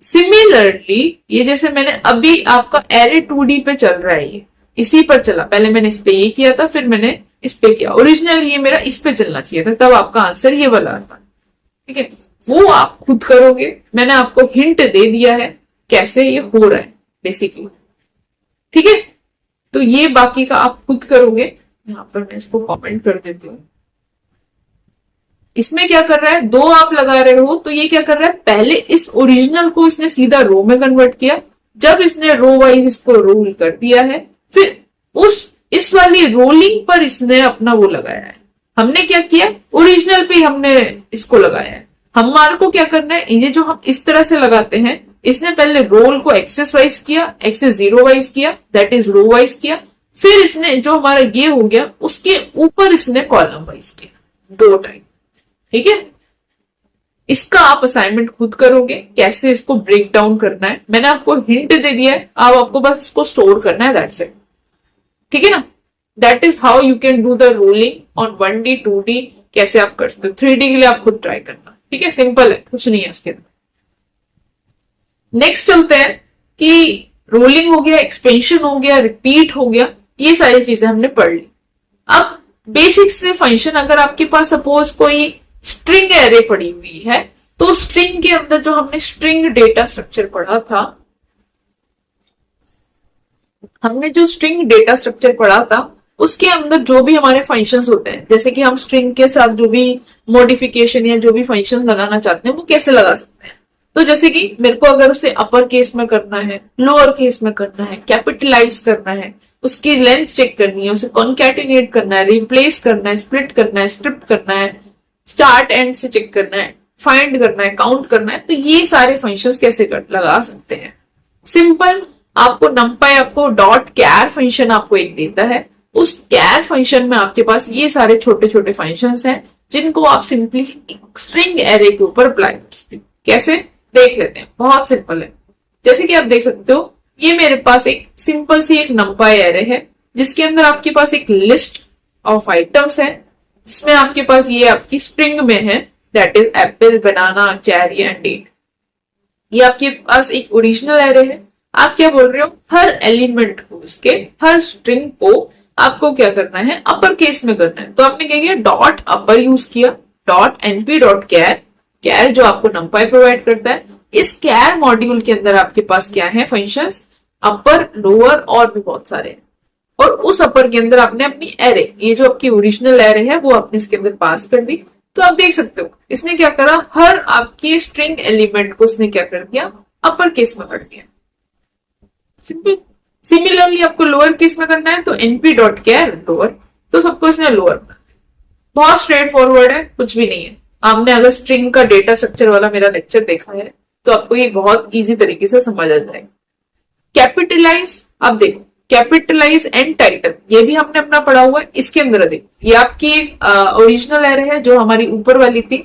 सिमिलरली ये जैसे मैंने अभी आपका एरे 2D पे चल रहा है, ये इसी पर चला, पहले मैंने इस पे ये किया था, फिर मैंने इस पे किया, ओरिजिनल ये मेरा इस पे चलना चाहिए था, तब आपका आंसर ये वाला आता, ठीक है। वो आप खुद करोगे, मैंने आपको हिंट दे दिया है कैसे ये हो रहा है बेसिकली, ठीक है। तो ये बाकी का आप खुद करोगे। यहां पर मैं इसको कमेंट कर देती हूँ। इसमें क्या कर रहा है, दो आप लगा रहे हो, तो ये क्या कर रहा है, पहले इस ओरिजिनल को इसने सीधा रो में कन्वर्ट किया, जब इसने रो वाइज इसको रोल कर दिया है, फिर इस वाली रोलिंग पर इसने अपना वो लगाया है। हमने क्या किया, ओरिजिनल पे हमने इसको लगाया है। हमारे को क्या करना है, ये जो हम इस तरह से लगाते हैं, इसने पहले रोल को एक्सेस वाइज किया, एक्सेस 0 वाइज किया, दैट इज रो वाइज किया, फिर इसने जो हमारा ये हो गया उसके ऊपर इसने कॉलम वाइज किया, 2 टाइम, ठीक है। इसका आप असाइनमेंट खुद करोगे, कैसे इसको ब्रेक डाउन करना है। मैंने आपको हिंट दे दिया है, अब आपको बस इसको स्टोर करना है, दैट्स इट, ठीक है ना। That is how you can do the rolling on 1D 2D। कैसे आप कर सकते हो, 3D के लिए आप खुद ट्राई करना, ठीक है, सिंपल है, कुछ नहीं है उसके अंदर। नेक्स्ट चलते हैं कि रोलिंग हो गया, एक्सपेंशन हो गया, रिपीट हो गया, ये सारी चीजें हमने पढ़ ली। अब बेसिक से फंक्शन, अगर आपके पास सपोज कोई स्ट्रिंग एरे पड़ी हुई है, तो स्ट्रिंग के अंदर जो हमने स्ट्रिंग डेटा स्ट्रक्चर पढ़ा था, उसके अंदर जो भी हमारे फंक्शंस होते हैं, जैसे कि हम स्ट्रिंग के साथ जो भी मॉडिफिकेशन या जो भी फंक्शंस लगाना चाहते हैं वो कैसे लगा सकते हैं। तो जैसे कि मेरे को अगर उसे अपर केस में करना है, लोअर केस में करना है, कैपिटलाइज करना है, उसकी लेंथ चेक करनी है, उसे कॉन्कैटिनेट करना है, रिप्लेस करना है, स्प्लिट करना है, स्ट्रिप करना है, स्टार्ट एंड से चेक करना है, फाइंड करना है, काउंट करना है, तो ये सारे फंक्शंस कैसे लगा सकते हैं। सिंपल, आपको नंपाई आपको डॉट कैर फंक्शन आपको एक देता है, उस कैर फंक्शन में आपके पास ये सारे छोटे छोटे फंक्शंस हैं जिनको आप सिंपली स्ट्रिंग एरे के ऊपर अप्लाई कर सकते हो। कैसे देख लेते हैं, बहुत सिंपल है। जैसे कि आप देख सकते हो, ये मेरे पास एक सिंपल सी एक नंपाई एरे है जिसके अंदर आपके पास एक लिस्ट ऑफ आइटम्स है, जिसमें आपके पास ये आपकी स्ट्रिंग में है, that is apple, banana, cherry and date. ये आपके पास एक ओरिजिनल एरे है। आप क्या बोल रहे हो, हर एलिमेंट को, उसके हर स्ट्रिंग को आपको क्या करना है, अपर केस में करना है। तो आपने क्या किया, डॉट अपर यूज किया, डॉट एनपी डॉट कैर, कैर जो आपको नंपाई प्रोवाइड करता है। इस कैर मॉड्यूल के अंदर आपके पास क्या है, फंक्शंस अपर, लोअर और भी बहुत सारे हैं। और उस अपर के अंदर आपने अपनी एरे, ये जो आपकी ओरिजिनल एरे है वो आपने इसके अंदर पास कर दी। तो आप देख सकते हो इसने क्या करा, हर आपके स्ट्रिंग एलिमेंट को उसने क्या कर दिया, अपर केस में कर दिया। सिंपल। सिमिलरली आपको लोअर केस में करना है तो एनपी डॉट कैर लोअर, तो सबको इसने लोअर। बहुत स्ट्रेट फॉरवर्ड है, कुछ भी नहीं है। आपने अगर स्ट्रिंग का डेटा स्ट्रक्चर वाला मेरा लेक्चर देखा है तो आपको ये बहुत इजी तरीके से समझ आ जाएगा। कैपिटलाइज, आप देखो, कैपिटलाइज एंड टाइटल, ये भी हमने अपना पढ़ा हुआ है। इसके अंदर देखो, ये आपकी ओरिजिनल एरे है जो हमारी ऊपर वाली थी,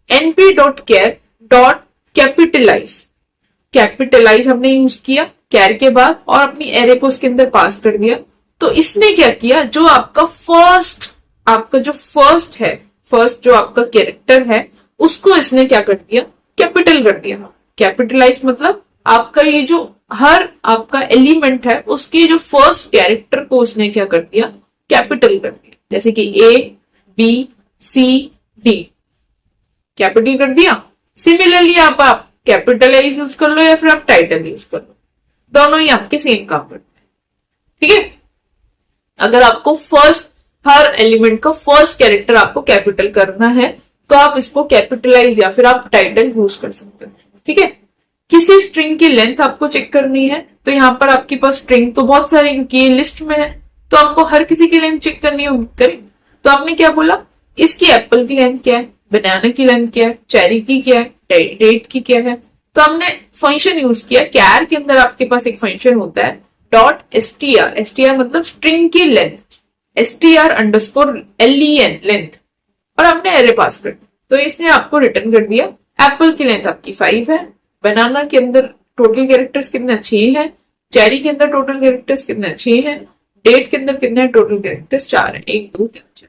NP dot char dot capitalize. Capitalize हमने यूज किया कैर के बाद और अपनी एरे को उसके अंदर पास कर दिया। तो इसने क्या किया, जो आपका फर्स्ट है, फर्स्ट जो आपका कैरेक्टर है उसको इसने क्या कर दिया, कैपिटल कर दिया। कैपिटलाइज मतलब आपका ये जो हर आपका एलिमेंट है उसके जो फर्स्ट कैरेक्टर को उसने क्या कर दिया, कैपिटल कर दिया। जैसे कि ए, बी, सी, डी, कैपिटल कर दिया। सिमिलरली आप कैपिटलाइज यूज कर लो या फिर आप टाइटल यूज कर लो, दोनों ही आपके सेम काम करते हैं। ठीक है, अगर आपको हर एलिमेंट का फर्स्ट कैरेक्टर आपको कैपिटल करना है तो आप इसको कैपिटलाइज या फिर आप टाइटल यूज कर सकते हो। ठीक है, किसी स्ट्रिंग की लेंथ आपको चेक करनी है तो यहाँ पर आपके पास स्ट्रिंग तो बहुत सारे, क्योंकि ये लिस्ट में है तो आपको हर किसी की लेंथ चेक करनी होगी। करें तो आपने क्या बोला, इसकी एप्पल की लेंथ क्या है, बनाना की लेंथ क्या है, चेरी की क्या है, डेट की क्या है। तो हमने फंक्शन यूज किया, कैर के अंदर आपके पास एक फंक्शन होता है डॉट एसटीआर, एसटीआर मतलब स्ट्रिंग की लेंथ, एसटीआर अंडरस्कोर लेन लेंथ, और हमने एरे पास कर, तो इसने आपको रिटर्न कर दिया एप्पल की लेंथ आपकी 5 है, बनाना के अंदर टोटल कैरेक्टर्स कितने 6 है, चेरी के अंदर टोटल कैरेक्टर्स कितने 6 है, डेट के अंदर कितने टोटल कैरेक्टर्स 4 है, 1 2 3 4।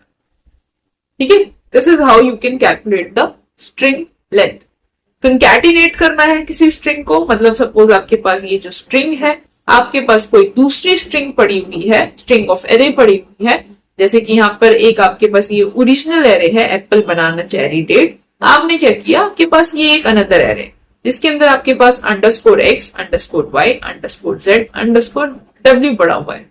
ठीक है, this is how you can calculate the string length. Concatenate करना है किसी स्ट्रिंग को, मतलब सपोज आपके पास ये जो स्ट्रिंग है, आपके पास कोई दूसरी स्ट्रिंग पड़ी हुई है, स्ट्रिंग ऑफ एरे पड़ी हुई है, जैसे कि यहाँ पर एक आपके पास ये ओरिजिनल एरे है एप्पल, बनाना, चेरी, डेट। आपने क्या किया, आपके पास ये एक अनदर एरे जिसके अंदर आपके पास underscore X, underscore Y, underscore Z, underscore W पड़ा हुआ है।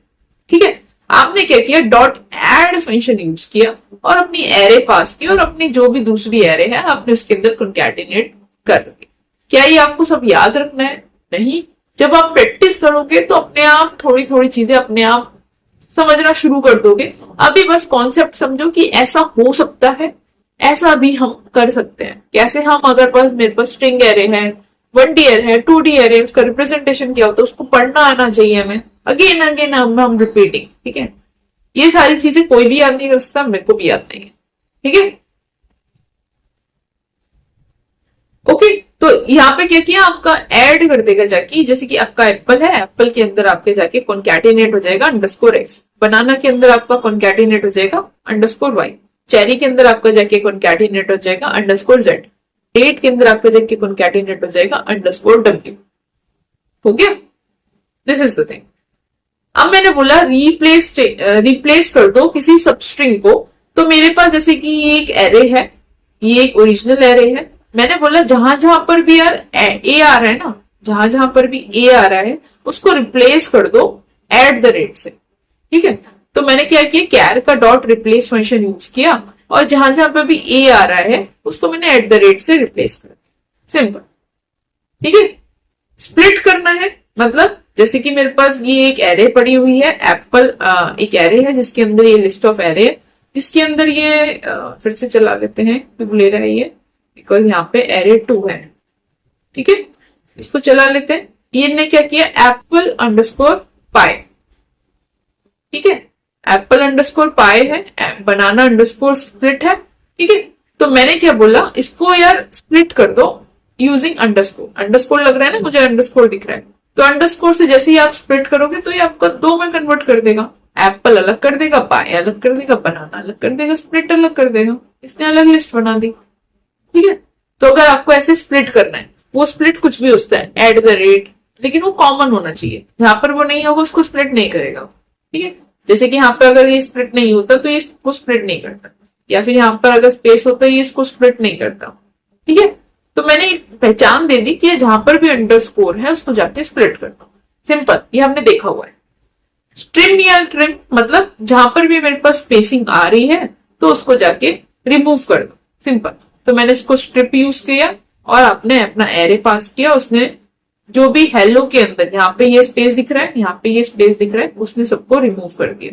ठीक है, आपने क्या किया, डॉट एड फंक्शन यूज किया और अपनी एरे पास की और अपनी जो भी दूसरी एरे है आपने उसके अंदर कंकैटिनेट कर दोगे। क्या ये आपको सब याद रखना है? नहीं, जब आप प्रैक्टिस करोगे तो अपने आप थोड़ी थोड़ी चीजें अपने आप समझना शुरू कर दोगे। अभी बस कॉन्सेप्ट समझो कि ऐसा हो सकता है, ऐसा भी हम कर सकते हैं। कैसे, हम अगर मेरे पास स्ट्रिंग एरे है, 1D एरे है, 2D एरे, उसका रिप्रेजेंटेशन क्या होता है उसको पढ़ना आना चाहिए हमें, अगेन अगेन हम रिपीटिंग। ठीक है, ये सारी चीजें कोई भी याद नहीं कर सकता, मेरे को भी याद नहीं है। ठीक है, ओके, तो यहाँ पे क्या किया, आपका ऐड कर देगा जाके, जैसे कि आपका एप्पल है, एप्पल के अंदर आपके जाके कॉन्कैटिनेट हो जाएगा अंडरस्कोर एक्स, बनाना के अंदर आपका कॉन्कैटिनेट हो जाएगा अंडरस्कोर वाई, चेरी के अंदर आपका जाके कॉन्कैटिनेट हो जाएगा अंडरस्कोर जेड, डेट के अंदर आपका जाके कॉन्कैटिनेट हो जाएगा अंडरस्कोर डब्ल्यू। हो गया, दिस इज द थिंग। अब मैंने बोला रिप्लेस कर दो किसी सबस्ट्रिंग को, तो मेरे पास जैसे कि ये एक एरे है, ये एक ओरिजिनल एरे है, मैंने बोला जहां जहां पर भी यार ए आ रहा है ना, जहां जहां पर भी ए आ रहा है उसको रिप्लेस कर दो @ से। ठीक है, तो मैंने क्या किया, कैर का डॉट रिप्लेस फंक्शन यूज किया और जहां जहां पे भी ए आ रहा है उसको मैंने एट द रेट से रिप्लेस कर दिया। सिंपल। ठीक है। स्प्लिट करना है, मतलब जैसे कि मेरे पास ये एक एरे पड़ी हुई है, एप्पल एक एरे है जिसके अंदर ये लिस्ट ऑफ एरे है, जिसके अंदर ये फिर से चला लेते हैं, क्यों ले रहा है ये, बिकॉज यहाँ पे एरे 2 है। ठीक है, इसको चला लेते हैं। ये ने क्या किया, एप्पल अंडरस्कोर पाई। ठीक है, एप्पल अंडरस्कोर पाई है, बनाना अंडरस्कोर स्प्लिट है। ठीक है, तो मैंने क्या बोला, इसको यार स्प्लिट कर दो यूजिंग अंडरस्कोर। अंडरस्कोर लग रहा है ना, मुझे अंडरस्कोर दिख रहा है, तो अंडरस्कोर से जैसे ही आप स्प्लिट करोगे तो ये आपको 2 में कन्वर्ट कर देगा। एप्पल अलग कर देगा, पाई अलग कर देगा, बनाना अलग कर देगा, स्प्लिट अलग कर देगा। इसने अलग लिस्ट बना दी। ठीक है, तो अगर आपको ऐसे स्प्लिट करना है, वो स्प्लिट कुछ भी होता है, एट द रेट, लेकिन वो कॉमन होना चाहिए। यहाँ पर वो नहीं होगा उसको स्प्लिट नहीं करेगा। ठीक है, जैसे कि यहाँ पर अगर ये स्प्लिट नहीं होता तो ये इसको स्प्लिट नहीं करता, या फिर यहाँ पर अगर स्पेस होता है ये इसको स्प्लिट नहीं करता। ठीक है, तो मैंने एक पहचान दे दी कि जहां पर भी अंडरस्कोर है उसको जाके स्प्लिट कर दो। सिंपल, ये हमने देखा हुआ है। स्ट्रिम या ट्रिम मतलब जहां पर भी मेरे पास स्पेसिंग आ रही है तो उसको जाके रिमूव कर दो। सिंपल। तो मैंने इसको स्ट्रिप यूज किया और आपने अपना एरे पास किया, उसने जो भी हेलो के अंदर यहाँ पे ये स्पेस दिख रहा है, यहाँ पे ये स्पेस दिख रहा है, उसने सबको रिमूव कर दिया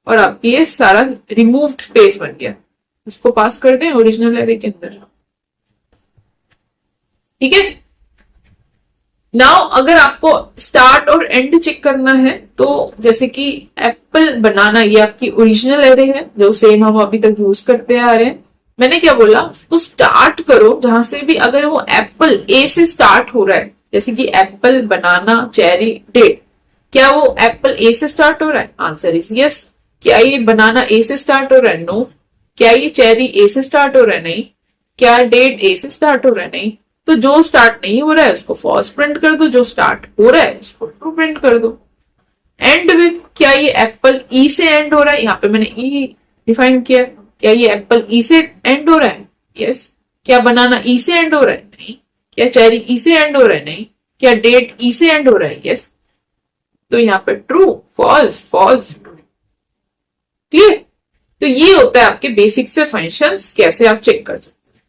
और आपकी ये सारा रिमूव्ड स्पेस बन गया। इसको पास कर दें ओरिजिनल एरे के अंदर। ठीक है, नाउ अगर आपको स्टार्ट और एंड चेक करना है तो जैसे कि एप्पल बनाना, ये आपकी ओरिजिनल एरे है जो सेम हम अभी तक यूज करते आ रहे हैं। मैंने क्या बोला, उसको स्टार्ट करो जहां से भी, अगर वो एप्पल ए से स्टार्ट हो रहा है, जैसे कि एप्पल बनाना चेरी डेट, क्या वो एप्पल ए से स्टार्ट हो रहा है? Answer is yes. क्या ये बनाना ए से स्टार्ट हो रहा है? नो। क्या ये चेरी ए से स्टार्ट हो रहा है? नहीं। क्या डेट ए से स्टार्ट हो रहा है? नहीं। तो जो स्टार्ट नहीं हो रहा है उसको फॉल्स प्रिंट कर दो, जो स्टार्ट हो रहा है उसको ट्रू प्रिंट कर दो। एंड विथ, क्या ये एप्पल ई से एंड हो रहा है? यहाँ पे मैंने ई डिफाइन किया। क्या ये एप्पल ई से एंड हो रहा है? यस। क्या बनाना ई से एंड हो रहा है? नहीं। क्या चेरी ई से एंड हो रहा है? नहीं। क्या डेट ई से एंड हो रहा है? यस। तो यहाँ पे true, false, false, true. Clear? तो ये होता है आपके बेसिक से फंक्शंस, कैसे आप चेक कर सकते हैं।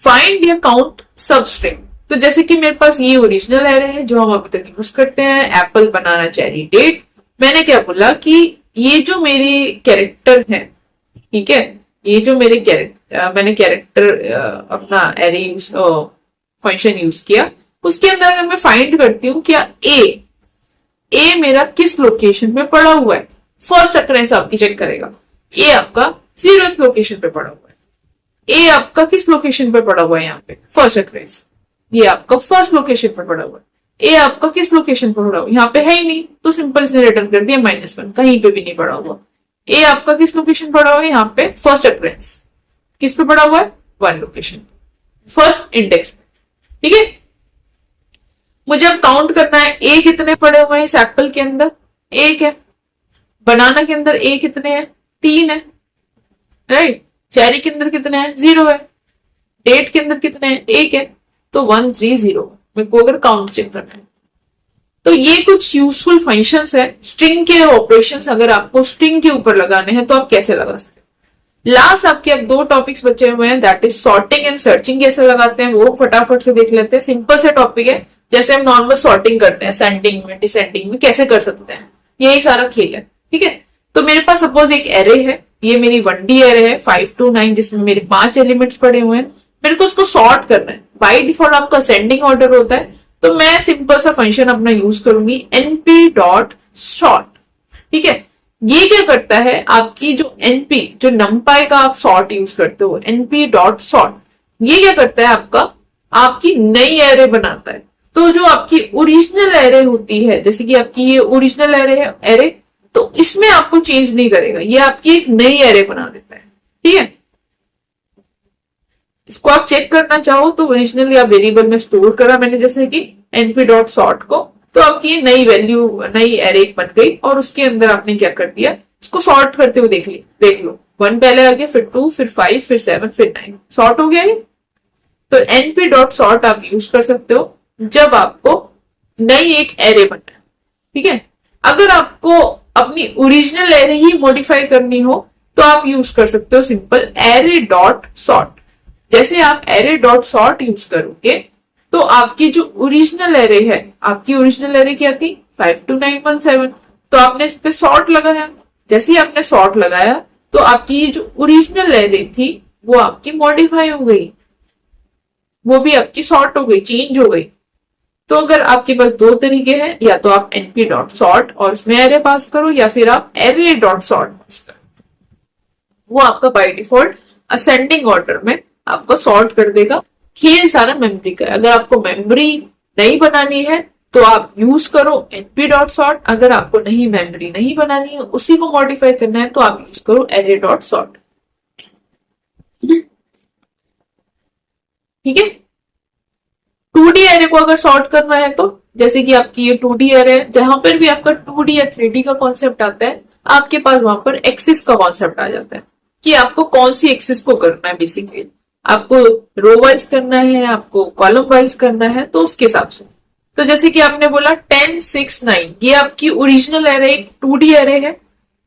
फाइंड या काउंट सब स्ट्रिंग, तो जैसे कि मेरे पास ये ओरिजिनल एरे है जो हम अभी तक यूज करते हैं, एप्पल बनाना चेरी डेट। मैंने क्या बोला कि ये जो मेरी कैरेक्टर है, ठीक है, ये जो मेरे कैरेक्टर, मैंने कैरेक्टर अपना एरे यूज फंक्शन यूज किया, उसके अंदर अगर मैं फाइंड करती हूँ क्या ए मेरा किस लोकेशन पे पड़ा हुआ है, फर्स्ट अक्रेंस आपकी चेक करेगा। ए आपका 0th लोकेशन पे पड़ा हुआ है। ए आपका किस लोकेशन पे पड़ा हुआ है? यहाँ पे फर्स्ट अक्रेंस। ये आपका फर्स्ट लोकेशन पे पड़ा हुआ है। ए आपका किस लोकेशन पे पड़ा हुआ है? यहाँ पे है ही नहीं, तो सिंपल इसने रिटर्न कर दिया -1, कहीं पे भी नहीं पड़ा हुआ। ए आपका किस लोकेशन पड़ा हुआ है? यहाँ पे फर्स्ट अक्रेंस। किस पे पड़ा हुआ है? 1 लोकेशन, फर्स्ट इंडेक्स पे। ठीक है, मुझे अब काउंट करना है ए कितने पड़े हुए हैं इस एप्पल के अंदर। 1 है। बनाना के अंदर ए कितने हैं? 3 है। राइट। चेरी के अंदर कितने हैं? 0 है। डेट के अंदर कितने हैं? 1 है। तो 1 3 0 मेरे को अगर काउंट चेक करना है। तो ये कुछ यूजफुल फंक्शंस है। स्ट्रिंग के ऑपरेशंस अगर आपको स्ट्रिंग के ऊपर लगाने हैं तो आप कैसे लगा सकते हैं। लास्ट आपके अब 2 टॉपिक्स बचे हुए हैं, that is sorting and searching. कैसे लगाते हैं वो फटाफट से देख लेते हैं। सिंपल से टॉपिक है, जैसे हम नॉर्मल सॉर्टिंग करते हैं सेंडिंग में, डिसेंडिंग में कैसे कर सकते हैं, यही सारा खेल है। ठीक है, तो मेरे पास सपोज एक एरे है, ये मेरी 1D एरे है 5 to 9, जिसमें मेरे 5 एलिमेंट्स पड़े हुए हैं। मेरे को उसको सॉर्ट करना है। बाय डिफॉल्ट आपका असेंडिंग ऑर्डर होता है, तो मैं सिंपल सा फंक्शन अपना यूज करूंगी np.sort। ठीक है, ये क्या करता है, आपकी जो np, जो numpy का आप सॉर्ट यूज करते हो, np.sort, ये क्या करता है, आपकी नई एरे बनाता है। तो जो आपकी ओरिजिनल एरे होती है, जैसे कि आपकी ये ओरिजिनल एरे है एरे, तो इसमें आपको चेंज नहीं करेगा, ये आपकी एक नई एरे बना देता है। ठीक है, इसको आप चेक करना चाहो तो ओरिजिनल या वेरिएबल में स्टोर करा मैंने, जैसे कि np.sort को, तो आपकी नई वैल्यू, नई एरे बन गई और उसके अंदर आपने क्या कर दिया, इसको सॉर्ट करते हुए देख लो 1 पहले आ गया, फिर 2, फिर 5, फिर 7, फिर 9, सॉर्ट हो गया ये। तो np.sort आप यूज कर सकते हो जब आपको नई एक एरे बनना है। ठीक है, अगर आपको अपनी ओरिजिनल एरे ही मॉडिफाई करनी हो तो आप यूज कर सकते हो सिंपल एरे डॉट सॉर्ट। जैसे आप एरे डॉट सॉर्ट यूज करोगे तो आपकी जो ओरिजिनल एरे है, आपकी ओरिजिनल एरे क्या थी 52917, तो आपने इस पे सॉर्ट लगाया। जैसे ही आपने सॉर्ट लगाया तो आपकी जो ओरिजिनल एरे थी वो आपकी मॉडिफाई हो गई, वो भी आपकी सॉर्ट हो गई, चेंज हो गई। तो अगर आपके पास दो तरीके हैं, या तो आप np डॉट सॉर्ट और उसमें एरे पास करो, या फिर आप एरे डॉट सॉर्ट पास करो, वो आपका बाय डिफॉल्ट असेंडिंग ऑर्डर में आपको सॉर्ट कर देगा। खेल सारा मेमोरी का है। अगर आपको मेमोरी नहीं बनानी है तो आप यूज करो np डॉट सॉर्ट, अगर आपको नहीं मेमोरी नहीं बनानी है, उसी को मॉडिफाई करना है, तो आप यूज करो एरे डॉट सॉर्ट। ठीक है। 2D एरे को अगर सॉर्ट करना है तो जैसे कि आपकी ये 2D एरे है, जहां पर भी आपका 2D या 3D का कॉन्सेप्ट आता है, आपके पास वहां पर एक्सिस का कॉन्सेप्ट आ जाता है कि आपको कौन सी एक्सिस को करना है। बेसिकली आपको रो वाइज करना है, आपको कॉलम वाइज करना है, तो उसके हिसाब से। तो जैसे कि आपने बोला 10 6 9, ये आपकी ओरिजिनल एरे एक 2D एरे है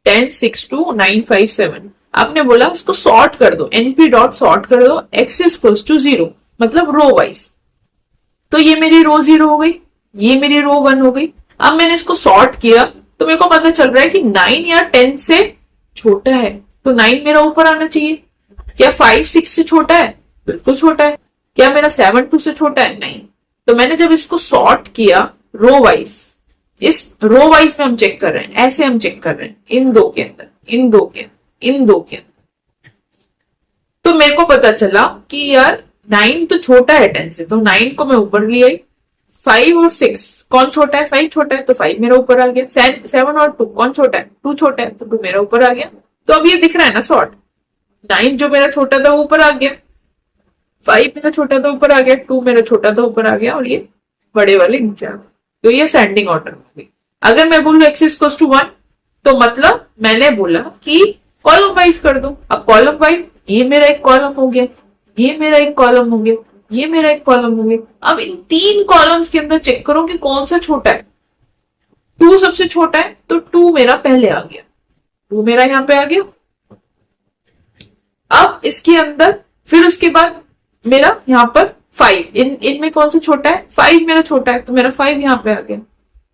10 6 2 9 5 7। आपने बोला इसको सॉर्ट कर दो, np डॉट सॉर्ट कर दो एक्सिस इक्वल्स टू 0, मतलब रो वाइज। तो ये मेरी रो 0 हो गई, ये मेरी रो 1 हो गई। अब मैंने इसको सॉर्ट किया तो मेरे को पता चल रहा है कि 9 या 10 से छोटा है, तो 9 मेरा ऊपर आना चाहिए। क्या 5 6 से छोटा है? बिल्कुल छोटा है। क्या मेरा 7 2 से छोटा है? नहीं। तो मैंने जब इसको सॉर्ट किया रो वाइज, इस रो वाइज में हम चेक कर रहे हैं, ऐसे हम चेक कर रहे हैं, इन दो के अंदर, इन दो के अंदर, इन दो के अंदर। तो मेरे को पता चला कि यार 9 तो छोटा है 10 से, तो 9 को मैं ऊपर ले आई। 5 और 6 कौन छोटा है? 5 छोटा है, तो 5 मेरा ऊपर आ गया। 7 और 2 कौन छोटा है? 2 छोटा है, तो 2 मेरा ऊपर आ गया। तो अब ये दिख रहा है ना सॉर्ट, 9 जो मेरा छोटा था वो ऊपर आ गया, 5 मेरा छोटा था ऊपर आ गया, 2 मेरा छोटा था ऊपर आ गया, और ये बड़े वाले नीचे आ गए। तो ये असेंडिंग ऑर्डर हो गई। अगर मैं बोलूं एक्सिस इक्वल्स टू 1, तो मतलब मैंने बोला कि कॉलम वाइज कर दो। अब कॉलम वाइज, ये मेरा एक कॉलम हो गया, ये मेरा एक कॉलम हो गया, ये मेरा एक कॉलम हो गया। अब इन 3 कॉलम्स के अंदर चेक करो कि कौन सा छोटा है। 2 सबसे छोटा है, तो 2 मेरा पहले आ गया, 2 मेरा यहां पे आ गया। अब इसके अंदर फिर उसके बाद मेरा यहाँ पर 5, इनमें कौन सा छोटा है? 5 मेरा छोटा है, तो मेरा 5 यहाँ पे आ गया।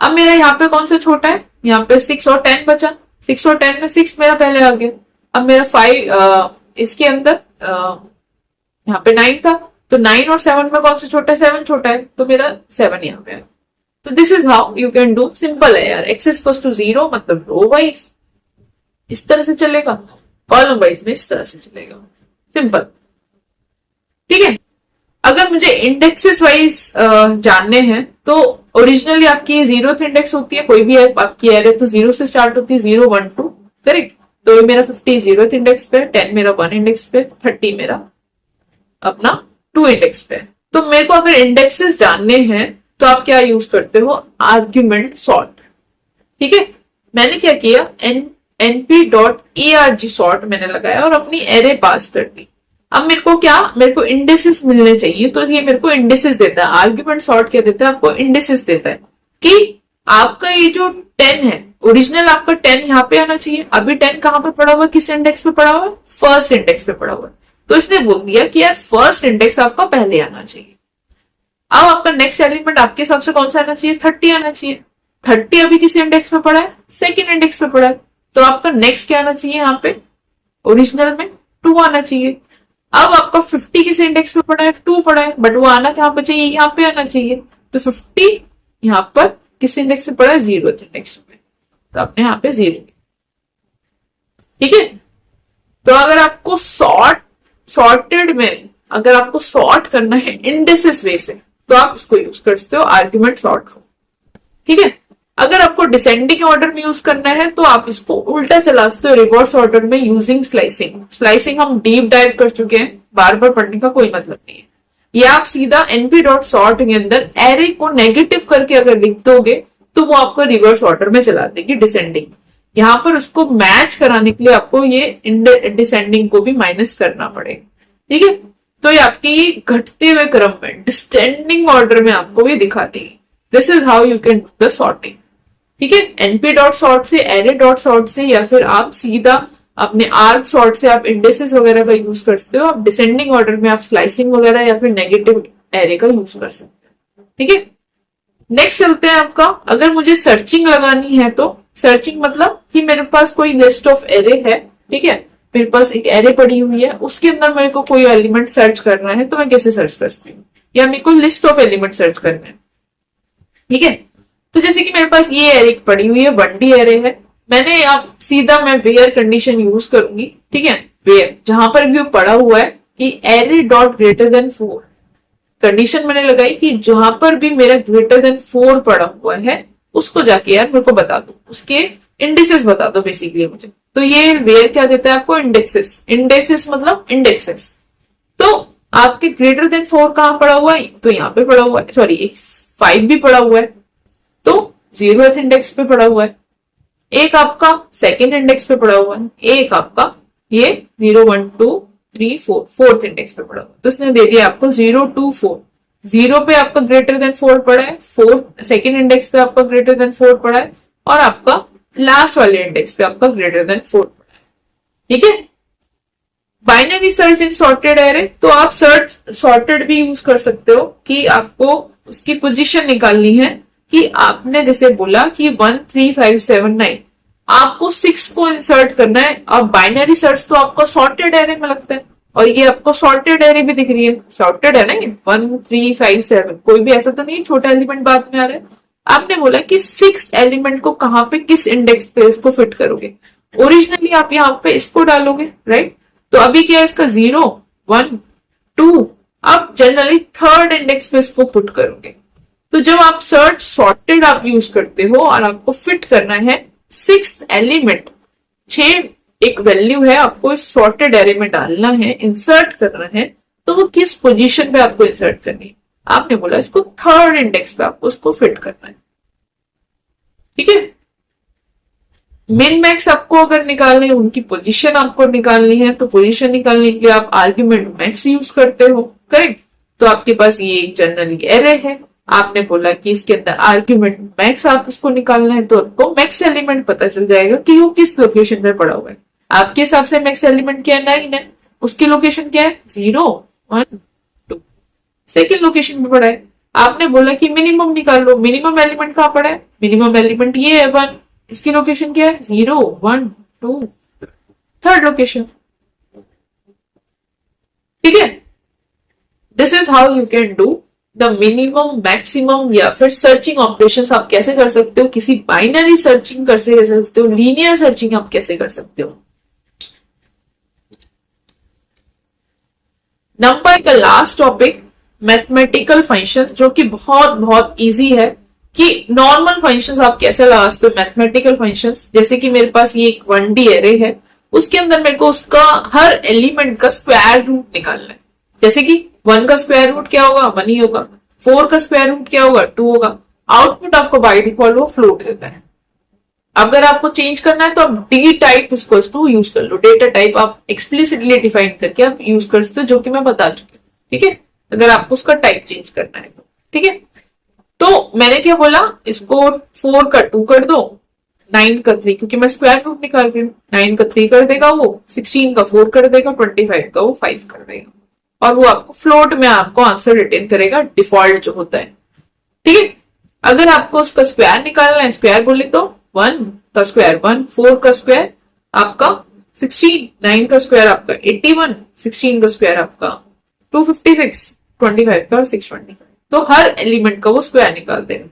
अब मेरा यहाँ पे कौन सा छोटा है? यहाँ पे 6 और 10 बचा, 6 और 10 में 6 मेरा पहले आ गया। अब मेरा 5 इसके अंदर यहाँ पे 9 था, तो 9 और 7 में कौन सा छोटा है? 7 छोटा है, तो मेरा 7 यहाँ पे है। तो this is how you can do. Simple है यार, एक्सिस इक्वल्स टू 0 मतलब रो वाइज इस तरह से चलेगा, कॉलम वाइज में इस तरह से चलेगा। सिंपल। ठीक है। अगर मुझे इंडेक्सेस वाइज जानने हैं तो ओरिजिनली आपकी 0th इंडेक्स होती है, कोई भी आपकी एरे तो 0 से स्टार्ट होती है, 0 1 2, करेक्ट। तो ये मेरा 50 0th इंडेक्स पे, 10 मेरा 1 इंडेक्स पे, 30 मेरा अपना 2 इंडेक्स पे। तो मेरे को अगर इंडेक्सेस जानने हैं तो आप क्या यूज करते हो? Argument sort. ठीक है। मैंने क्या किया, np डॉट arg सॉर्ट मैंने लगाया और अपनी एरे पास कर दी। अब मेरे को क्या, मेरे को इंडेसेस मिलने चाहिए, तो ये मेरे को इंडेसेस देता है। आर्ग्यूमेंट सॉर्ट क्या देता है? आपको इंडेसेस देता है कि आपका ये जो 10 है, ओरिजिनल आपका 10 यहाँ पे आना चाहिए। अभी 10 कहां पे पड़ा हुआ है? किस इंडेक्स पे पड़ा हुआ है? फर्स्ट इंडेक्स पे पड़ा हुआ है। तो इसने बोल दिया कि यार फर्स्ट इंडेक्स आपका पहले आना चाहिए। अब आपका नेक्स्ट एलिमेंट आपके हिसाब से कौन सा आना चाहिए? 30 आना चाहिए। 30 अभी किस इंडेक्स पे पड़ा है? सेकेंड इंडेक्स पे पड़ा है। तो आपका नेक्स्ट क्या आना चाहिए? यहाँ पे ओरिजिनल में 2 आना चाहिए। अब आपका 50 किस इंडेक्स पे पड़ा है? 2 पड़ा है, बट वो आना कहां पे चाहिए? यहाँ पे आना चाहिए। तो 50 यहाँ पर किस इंडेक्स पे पड़ा है? 0th इंडेक्स पे, तो आपने यहाँ पे 0। ठीक है। तो अगर आपको सॉर्टेड में अगर आपको सॉर्ट करना है इंडेसेस वे से, तो आप इसको यूज कर सकते हो, आर्ग्यूमेंट सॉर्ट को। ठीक है। अगर आपको डिसेंडिंग ऑर्डर में यूज करना है तो आप इसको उल्टा चला सकते हो, रिवर्स ऑर्डर में, यूजिंग स्लाइसिंग। स्लाइसिंग हम डीप डाइव कर चुके हैं, बार बार पढ़ने का कोई मतलब नहीं है। या आप सीधा np डॉट सॉर्ट के अंदर एरे को नेगेटिव करके अगर लिख दोगे तो वो आपको रिवर्स ऑर्डर में चला देगी, डिसेंडिंग। यहां पर उसको मैच कराने के लिए आपको ये डिसेंडिंग को भी माइनस करना पड़ेगा। ठीक है। तो ये आपकी घटते हुए क्रम में डिसेंडिंग ऑर्डर में आपको ये दिखा देगी। This is how you can do the sorting. ठीक है, एनपी डॉट सॉर्ट से, एरे डॉट सॉर्ट से, या फिर आप सीधा अपने आर्क सॉर्ट से आप इंडेसेस वगैरह का यूज करते हो। आप डिसेंडिंग ऑर्डर में आप स्लाइसिंग वगैरह या फिर नेगेटिव एरे का यूज कर सकते हो। ठीक है, नेक्स्ट चलते हैं आपका, अगर मुझे सर्चिंग लगानी है तो सर्चिंग मतलब कि मेरे पास कोई लिस्ट ऑफ एरे है, ठीक है, मेरे पास एक एरे पड़ी हुई है, उसके अंदर मेरे को कोई एलिमेंट सर्च करना है तो मैं कैसे सर्च कर सकती हूँ, या मेरे को लिस्ट ऑफ एलिमेंट सर्च करना है। ठीक है, तो जैसे कि मेरे पास ये एरे पड़ी हुई है, 1D एरे है, मैंने अब सीधा मैं वेयर कंडीशन यूज करूंगी। ठीक है, वेयर जहां पर भी वो पड़ा हुआ है कि array dot greater than 4, condition मैंने लगाई कि जहां पर भी मेरा ग्रेटर देन 4 पड़ा हुआ है उसको जाके यार मेरे को बता दो, उसके इंडेक्सेस बता दो बेसिकली मुझे। तो ये वेयर क्या देता है आपको, इंडेक्सेस। इंडेक्सेस मतलब इंडेक्सेस। तो आपके ग्रेटर देन 4 कहां पड़ा हुआ है, तो यहाँ पे पड़ा हुआ है, सॉरी 5 भी पड़ा हुआ है, तो 0th इंडेक्स पे पड़ा हुआ है, एक आपका सेकेंड इंडेक्स पे पड़ा हुआ है, एक आपका ये 0 1 2 3 4 फोर्थ इंडेक्स पे पड़ा हुआ है। तो इसने दे दिया आपको 0 2 4, 0 पे आपका ग्रेटर देन 4 पड़ा है, फोर्थ सेकेंड इंडेक्स पे आपका ग्रेटर देन 4 पड़ा है, और आपका लास्ट वाले इंडेक्स पे आपका ग्रेटर देन 4 पड़ा है। ठीक है, binary search in sorted array, तो आप सर्च सॉर्टेड भी यूज कर सकते हो कि आपको उसकी पोजीशन निकालनी है, कि आपने जैसे बोला कि 1 3 5 7 9, आपको 6 को इंसर्ट करना है। अब बाइनरी सर्च तो आपको सॉर्टेड एरे में लगता है, और ये आपको सॉर्टेड एरे भी दिख रही है, सॉर्टेड है ना ये 1 3 5 7, कोई भी ऐसा तो नहीं छोटा एलिमेंट बाद में आ रहा है। आपने बोला कि 6 एलिमेंट को कहां पे किस इंडेक्स पे इसको फिट करोगे, ओरिजिनली आप यहाँ पे इसको डालोगे, राइट। तो अभी क्या है इसका 0 1 2, आप जनरली थर्ड इंडेक्स पे इसको पुट करोगे। तो जब आप सर्च सॉर्टेड आप यूज करते हो और आपको फिट करना है 6th एलिमेंट, 6 एक वैल्यू है, आपको इस सॉर्टेड एरे में डालना है, इंसर्ट करना है, तो वो किस पोजीशन पे आपको इंसर्ट करनी है, आपने बोला इसको थर्ड इंडेक्स पे आपको उसको फिट करना है। ठीक है, मिन मैक्स आपको अगर निकालने है, उनकी पोजीशन आपको निकालनी है, तो पोजीशन निकालने के लिए आप आर्ग्यूमेंट मैक्स यूज करते हो, करेक्ट। तो आपके पास ये एक जनरली एरे है, आपने बोला कि इसके अंदर आर्ग्यूमेंट मैक्स आप उसको निकालना है, तो आपको मैक्स एलिमेंट पता चल जाएगा कि वो किस लोकेशन पे पड़ा हुआ है। आपके हिसाब से मैक्स एलिमेंट क्या है, 9 है, उसकी लोकेशन क्या है 0 1 2, सेकेंड लोकेशन पे पड़ा है। आपने बोला कि मिनिमम निकाल लो, मिनिमम एलिमेंट कहां पड़ा है, मिनिमम एलिमेंट ये है 1, इसकी लोकेशन क्या है 0 1 2, थर्ड लोकेशन। ठीक है, this is how you can do the minimum maximum, या फिर सर्चिंग ऑपरेशंस आप कैसे कर सकते हो, किसी बाइनरी सर्चिंग कैसे कर सकते हो, लीनियर सर्चिंग आप कैसे कर सकते हो। नंपाई का लास्ट टॉपिक मैथमेटिकल फंक्शंस, जो कि बहुत बहुत इजी है कि नॉर्मल फंक्शंस आप कैसे लगा सकते हो मैथमेटिकल फंक्शंस। जैसे कि मेरे पास ये एक 1D एरे है, उसके अंदर मेरे को उसका हर एलिमेंट का स्क्वायर रूट निकालना है। जैसे कि 1 का स्क्वायर रूट क्या होगा, 1 ही होगा, 4 का स्क्वायर रूट क्या होगा, 2 होगा। आउटपुट आपको बाय डिफॉल्ट वो फ्लोट देता है। अगर आपको चेंज करना है तो आप डी टाइप टू यूज कर लो, डेटा टाइप आप एक्सप्लिसिटली डिफाइन करके आप यूज कर सकते हो, जो कि मैं बता चुकी हूँ। ठीक है, अगर आपको उसका टाइप चेंज करना है तो। ठीक है, तो मैंने क्या बोला, इसको 4 का 2 कर दो, 9 का 3, क्योंकि मैं स्क्वायर रूट निकाल रही हूँ, 9 का 3 कर देगा वो, 16 का 4 कर देगा, 25 का वो 5 कर देगा, और वो आपको फ्लोट में आपको आंसर रिटेन करेगा, डिफॉल्ट जो होता है। ठीक है, अगर आपको उसका स्क्वायर निकालना है, स्क्वायर बोले तो 1 का स्क्वायर 1, 4 का स्क्वायर आपका 16, 9 का स्क्वायर आपका 81, 16 का स्क्वायर आपका 256, 25 का 620। तो हर एलिमेंट का वो स्क्वायर निकाल देगा।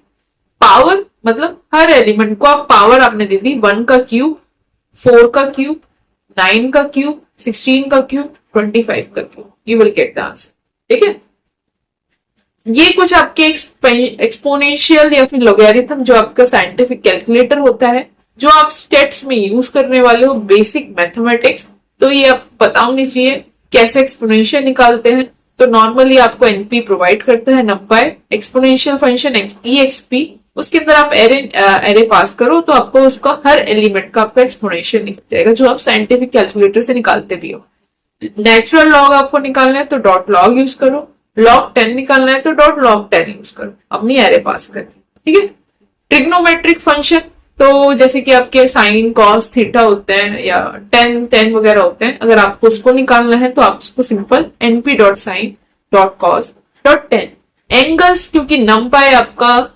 पावर मतलब हर एलिमेंट को आप पावर आपने दे दी, 1 का क्यूब, 4 का क्यूब, 9 का क्यूब, 16 का क्यूब, 25 का cube, you will get the answer. ठीक है, ये कुछ आपके एक्सपोनेंशियल या फिर लॉगरिथम जो आपका साइंटिफिक कैलकुलेटर होता है, जो आप स्टेट्स में यूज करने वाले हो, बेसिक मैथमेटिक्स, तो ये आप पता होनी चाहिए कैसे एक्सपोनेंशियल निकालते हैं। तो नॉर्मली आपको एनपी प्रोवाइड करता है नंपाई एक्सपोनेंशियल फंक्शन EXP, उसके अंदर आप एरे पास करो तो आपको उसका हर एलिमेंट का आपका एक्सपोनेंशियल निकल जाएगा, जो आप साइंटिफिक कैलकुलेटर से निकालते भी हो। नेचुरल लॉग आपको निकालना है तो डॉट लॉग यूज करो, log 10 निकालना है तो डॉट log 10 यूज करो अपनी एरे पास करके। ठीक है, ट्रिग्नोमेट्रिक फंक्शन तो जैसे कि आपके साइन कॉस थीटा होते हैं या टेन टेन वगैरह होते हैं, अगर आपको उसको निकालना है तो आप उसको simple np dot sine dot cos dot tan. Angles क्योंकि नमपाई आपका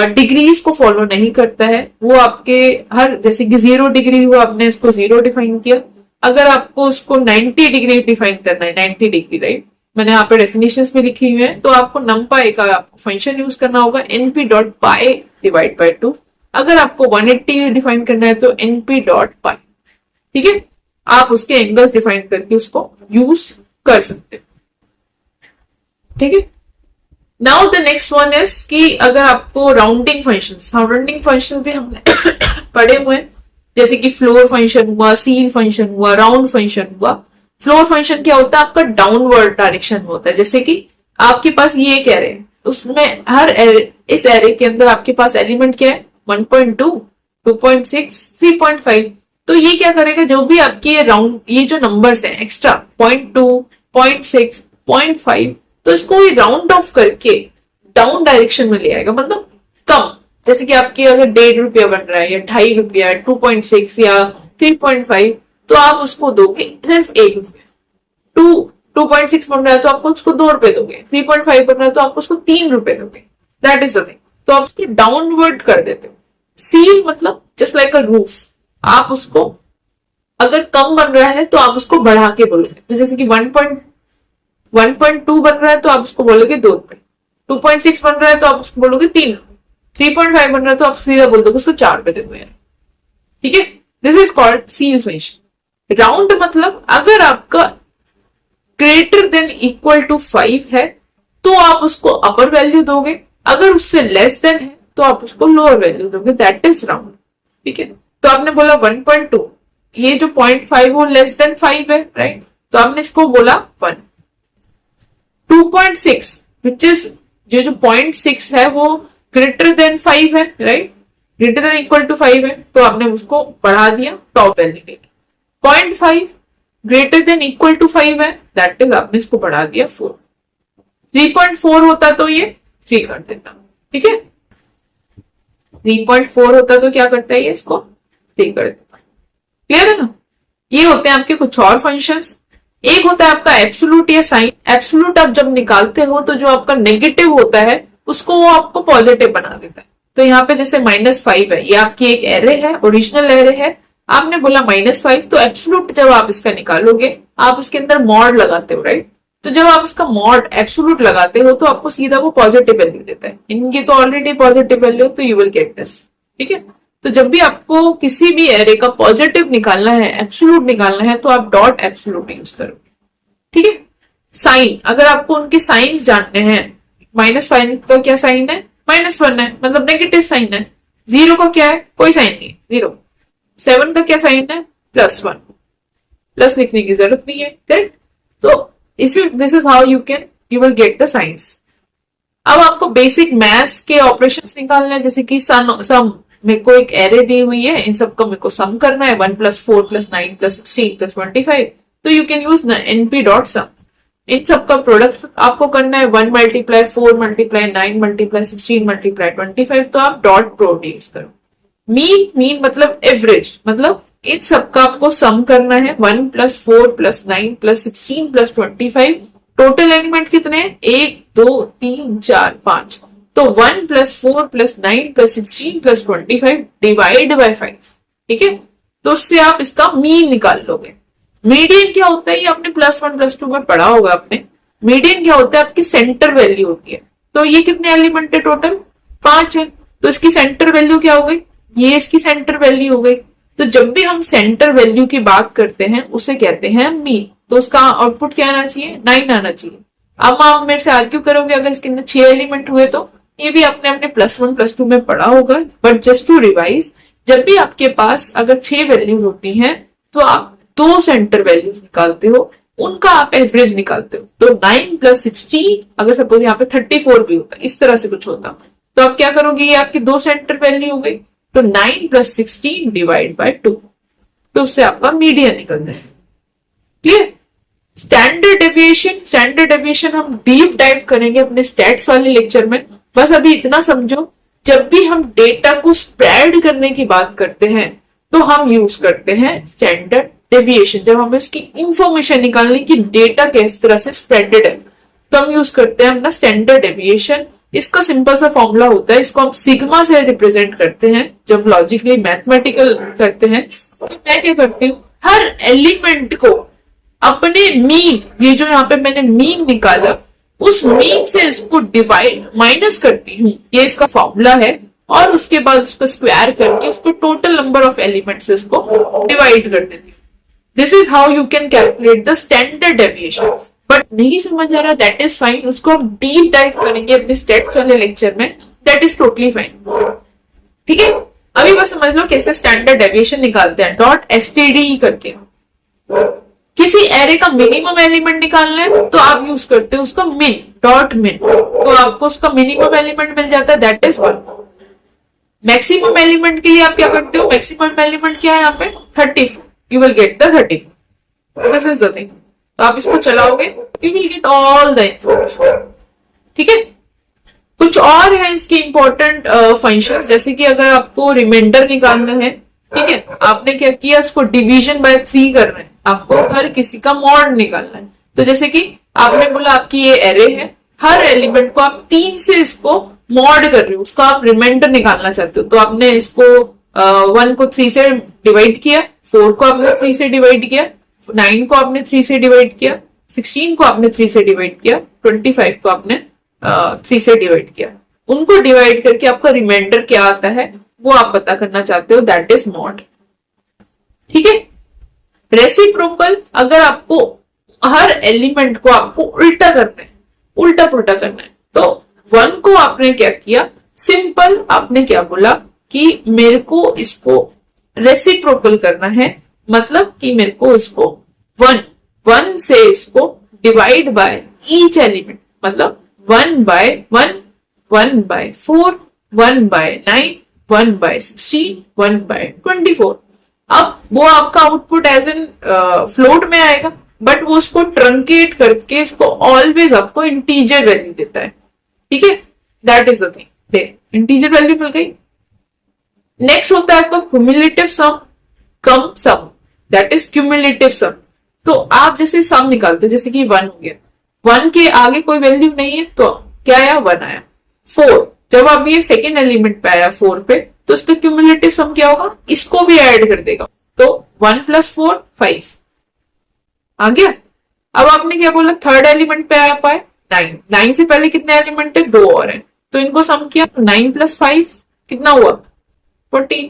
डिग्रीज को फॉलो नहीं करता है, वो आपके हर जैसे कि 0 डिग्री हुआ आपने इसको 0 डिफाइन किया, अगर आपको उसको 90 डिग्री डिफाइन करना है 90 डिग्री राइट, मैंने यहाँ पे डेफिनेशंस में लिखी हुई है, तो आपको नमपाई का फंक्शन यूज करना होगा np dot pi divide by 2। अगर आपको 180 डिफाइन करना है तो np डॉट पाई, ठीक है, आप उसके एंगल्स डिफाइन करके उसको यूज कर सकते हैं, ठीक है। Now the next one is कि अगर आपको राउंडिंग फंक्शन भी हमने पढ़े हुए हैं, जैसे कि फ्लोर फंक्शन हुआ, सील फंक्शन हुआ, राउंड फंक्शन हुआ। फ्लोर फंक्शन क्या होता है, आपका डाउनवर्ड डायरेक्शन में होता है। जैसे कि आपके पास ये एक एरे, उसमें हर एरे, इस एरे के अंदर आपके पास एलिमेंट क्या है 1.2, 2.6, 3.5। तो ये क्या करेगा, जो भी आपके राउंड ये जो नंबर्स हैं एक्स्ट्रा 0.2, 0.6, 0.5, तो इसको ये राउंड ऑफ करके डाउन डायरेक्शन में ले आएगा, मतलब कम। जैसे कि आपके अगर 1.5 रुपया बन रहा है या 2.5 रुपया, 2.6 या 3.5, तो आप उसको दोगे सिर्फ 1 रुपया। 2.6 बन रहा है तो आपको उसको 2 रुपए दोगे, 3.5 बन रहा है तो आपको उसको 3 रुपए दोगे। That is the thing. तो आप उसको डाउनवर्ड कर देते हो। सील मतलब जस्ट लाइक अ रूफ, आप उसको अगर कम बन रहा है तो आप उसको बढ़ा के बोलोगे। तो जैसे कि 1.2 बन रहा है तो आप उसको बोलोगे 2 रुपए, 2.6 बन रहा है तो आप उसको बोलोगे 3 रुपए, 3.5 बन रहा है तो आप सीधा बोल दोगे उसको 4 रुपए दे दो यार, ठीक है। This is called seal function. Round मतलब अगर आपका ग्रेटर देन इक्वल टू 5 है तो आप उसको अपर वैल्यू दोगे, अगर उससे लेस देन है तो आप उसको लोअर वैल्यू दोगे, दैट इज राउंड, ठीक है। तो आपने बोला 1.2, ये जो 0.5 वो लेस देन 5 है राइट, तो आपने इसको बोला 1। 2.6 विच इज जो 0.6 है वो ग्रेटर देन 5 है right, greater than equal to 5 है, तो आपने उसको बढ़ा दिया, टॉप वैल्यू लेके। 0.5 ग्रेटर देन इक्वल टू 5 है, दैट इज आपने इसको बढ़ा दिया 4। 3.4 होता तो ये 3 कर देता, ठीक है। 3.4 होता तो क्या करता है ये, इसको 3 कर देता। क्लियर है ना। ये होते हैं आपके कुछ और फंक्शंस। एक होता है आपका एब्सोल्यूट या साइन। एब्सोल्यूट आप जब निकालते हो तो जो आपका नेगेटिव होता है उसको वो आपको पॉजिटिव बना देता है। तो यहाँ पे जैसे -5 है, ये आपकी एक एरे है, ओरिजिनल एरे है, आपने बोला -5, तो एब्सोल्यूट जब आप इसका निकालोगे आप उसके अंदर मॉड लगाते हो राइट। तो जब आप इसका मॉड एब्सोल्यूट लगाते हो तो आपको सीधा वो पॉजिटिव वैल्यू देता है। इनकी तो ऑलरेडी पॉजिटिव वैल्यू, तो यू विल गेट दिस, ठीक है। तो जब भी आपको किसी भी एरे का पॉजिटिव निकालना है, एब्सोल्यूट निकालना है, तो आप डॉट एब्सोल्यूट यूज करोगे, ठीक है। साइन, अगर आपको उनके साइन जानने हैं, -5 का क्या साइन है, -1 है, मतलब नेगेटिव साइन है। 0 का क्या है, कोई साइन नहीं, 0। 7 का क्या साइन है, +1, प्लस लिखने की जरूरत नहीं है, करेक्ट। तो this is how you will get the science. अब आपको बेसिक मैथ्स के ऑपरेशंस निकालने हैं, जैसे कि सम, मेरे को एक एरे दी हुई है, इन सबका मेरे को सम करना है, 1 + 4 + 9 + 16 + 25, तो you can use np dot sum. इन सबका प्रोडक्ट आपको करना है, 1 × 4 × 9 × 16 × 25, तो आप डॉट प्रोडक्ट यूज करो। मीन मतलब एवरेज, मतलब इन सबका आपको सम करना है, 1 + 4 + 9 + 16 + 25। टोटल एलिमेंट कितने हैं, 1 2 3 4 5, तो 1 + 4 + 9 + 16 + 25 डिवाइड बाय 5, ठीक है। तो उससे आप इसका मीन निकाल लोगे। मीडियन क्या होता है, ये आपने +1 +2 में पढ़ा होगा आपने। मीडियन क्या होता है, आपकी सेंटर वैल्यू होती है। तो ये कितने एलिमेंट है, टोटल 5 है, तो इसकी सेंटर वैल्यू क्या हो गई, ये इसकी सेंटर वैल्यू हो गई। तो जब भी हम सेंटर वैल्यू की बात करते हैं उसे कहते हैं मीन। तो उसका आउटपुट क्या आना चाहिए, 9 आना चाहिए। अब आप मेरे से आर्ग्यू करोगे अगर इसके अंदर 6 एलिमेंट हुए तो, ये भी आपने अपने +1 +2 में पढ़ा होगा, बट जस्ट टू रिवाइज, जब भी आपके पास अगर 6 वैल्यूज होती हैं तो आप 2 सेंटर वैल्यूज निकालते हो, उनका आप एवरेज निकालते हो। तो 9 + 16, अगर सपोज यहाँ पे 34 भी होता, इस तरह से कुछ होता, तो आप क्या करोगे, ये आपकी 2 सेंटर वैल्यू हो गई, तो 9 + 16 डिवाइड बाय 2, तो उससे आपका मीडियन निकलता है। क्लियर। स्टैंडर्ड डेविएशन हम डीप डाइव करेंगे अपने स्टैट्स वाले लेक्चर में, बस अभी इतना समझो जब भी हम डेटा को स्प्रेड करने की बात करते हैं तो हम यूज करते हैं स्टैंडर्ड डेविएशन। जब हमें उसकी इंफॉर्मेशन निकालने की डेटा किस तरह से स्प्रेडेड है तो हम यूज करते हैं अपना स्टैंडर्ड डेविएशन। इसका सिंपल सा फॉर्मूला होता है, इसको हम सिग्मा से रिप्रेजेंट करते हैं जब लॉजिकली मैथमेटिकल करते हैं। तो मैं क्या करती हूँ, हर एलिमेंट को अपने मीन, ये जो यहाँ पे मैंने मीन निकाला, उस मीन से इसको डिवाइड माइनस करती हूँ, ये इसका फॉर्मूला है, और उसके बाद उसको स्क्वायर करके उसको टोटल नंबर ऑफ एलिमेंट से उसको डिवाइड कर देती हूँ। This is how you can calculate the standard deviation. But नहीं समझ आ रहा, दैट इज फाइन, उसको हम डीप डाइव करेंगे अपने स्टेट्स वाले लेक्चर में, दैट इज टोटली फाइन। ठीक है, अभी बस समझ लो कैसे स्टैंडर्ड डेविएशन निकालते हैं, डॉट एसटीडी करके। किसी एरे का मिनिमम एलिमेंट निकालना है तो आप यूज करते हो उसका मिन, डॉट मिन, तो आपको उसका मिनिमम एलिमेंट मिल जाता है, दैट इज 1। मैक्सिमम एलिमेंट के लिए आप क्या करते हो, मैक्सिमम एलिमेंट क्या है यहाँ पे 34, you will get the 34, this is the thing. तो आप इसको चलाओगे, you will get all the information. ठीक है, कुछ और है इसके इंपॉर्टेंट फंक्शंस, जैसे कि अगर आपको रिमाइंडर निकालना है, ठीक है, आपने क्या किया, उसको डिवीजन बाय 3 करना है, आपको हर किसी का मॉड निकालना है। तो जैसे कि आपने बोला आपकी ये एरे है, हर एलिमेंट को आप 3 से इसको मॉड कर रहे हो, उसका आप रिमाइंडर निकालना चाहते हो, तो आपने इसको 1 को 3 से डिवाइड किया, 4 को आपने 3 से डिवाइड किया, 9 को आपने 3 से डिवाइड किया, 16 को आपने 3 से डिवाइड किया, 25 को आपने 3 से डिवाइड किया। उनको डिवाइड करके आपका रिमाइंडर क्या आता है वो आप पता करना चाहते हो, दैट इज मॉड। ठीक है, रेसिप्रोकल, अगर आपको हर एलिमेंट को आपको उल्टा करना है, उल्टा पुल्टा करना है, तो 1 को आपने क्या किया, सिंपल आपने क्या बोला कि मेरे को इसको रेसिप्रोकल करना है, मतलब कि मेरे को इसको 1 से इसको डिवाइड बाय ईच एलिमेंट, मतलब 1 by 1, 1 by 4, 1 by 9, 1 by 16, 1 by 24। अब वो आपका आउटपुट एज एन फ्लोट में आएगा, बट वो उसको ट्रंकेट करके इसको ऑलवेज आपको इंटीजर वैल्यू देता है। ठीक है, that is the thing, the integer value मिल गई। नेक्स्ट होता है आपका cumulative sum, cum sum, that is cumulative sum. तो आप जैसे सम निकालते हो, जैसे कि 1 हो गया, 1 के आगे कोई वैल्यू नहीं है तो क्या आया, 1 आया। 4, जब अब ये सेकेंड एलिमेंट पे आया 4 पे, तो इसका क्यूमुलेटिव सम क्या होगा, इसको भी ऐड कर देगा, तो 1 + 4 5 आ गया। अब आपने क्या बोला, थर्ड एलिमेंट पे आया पाए 9, 9 से पहले कितने एलिमेंट है, 2 और है, तो इनको सम किया, 9 + 5 कितना हुआ, 14।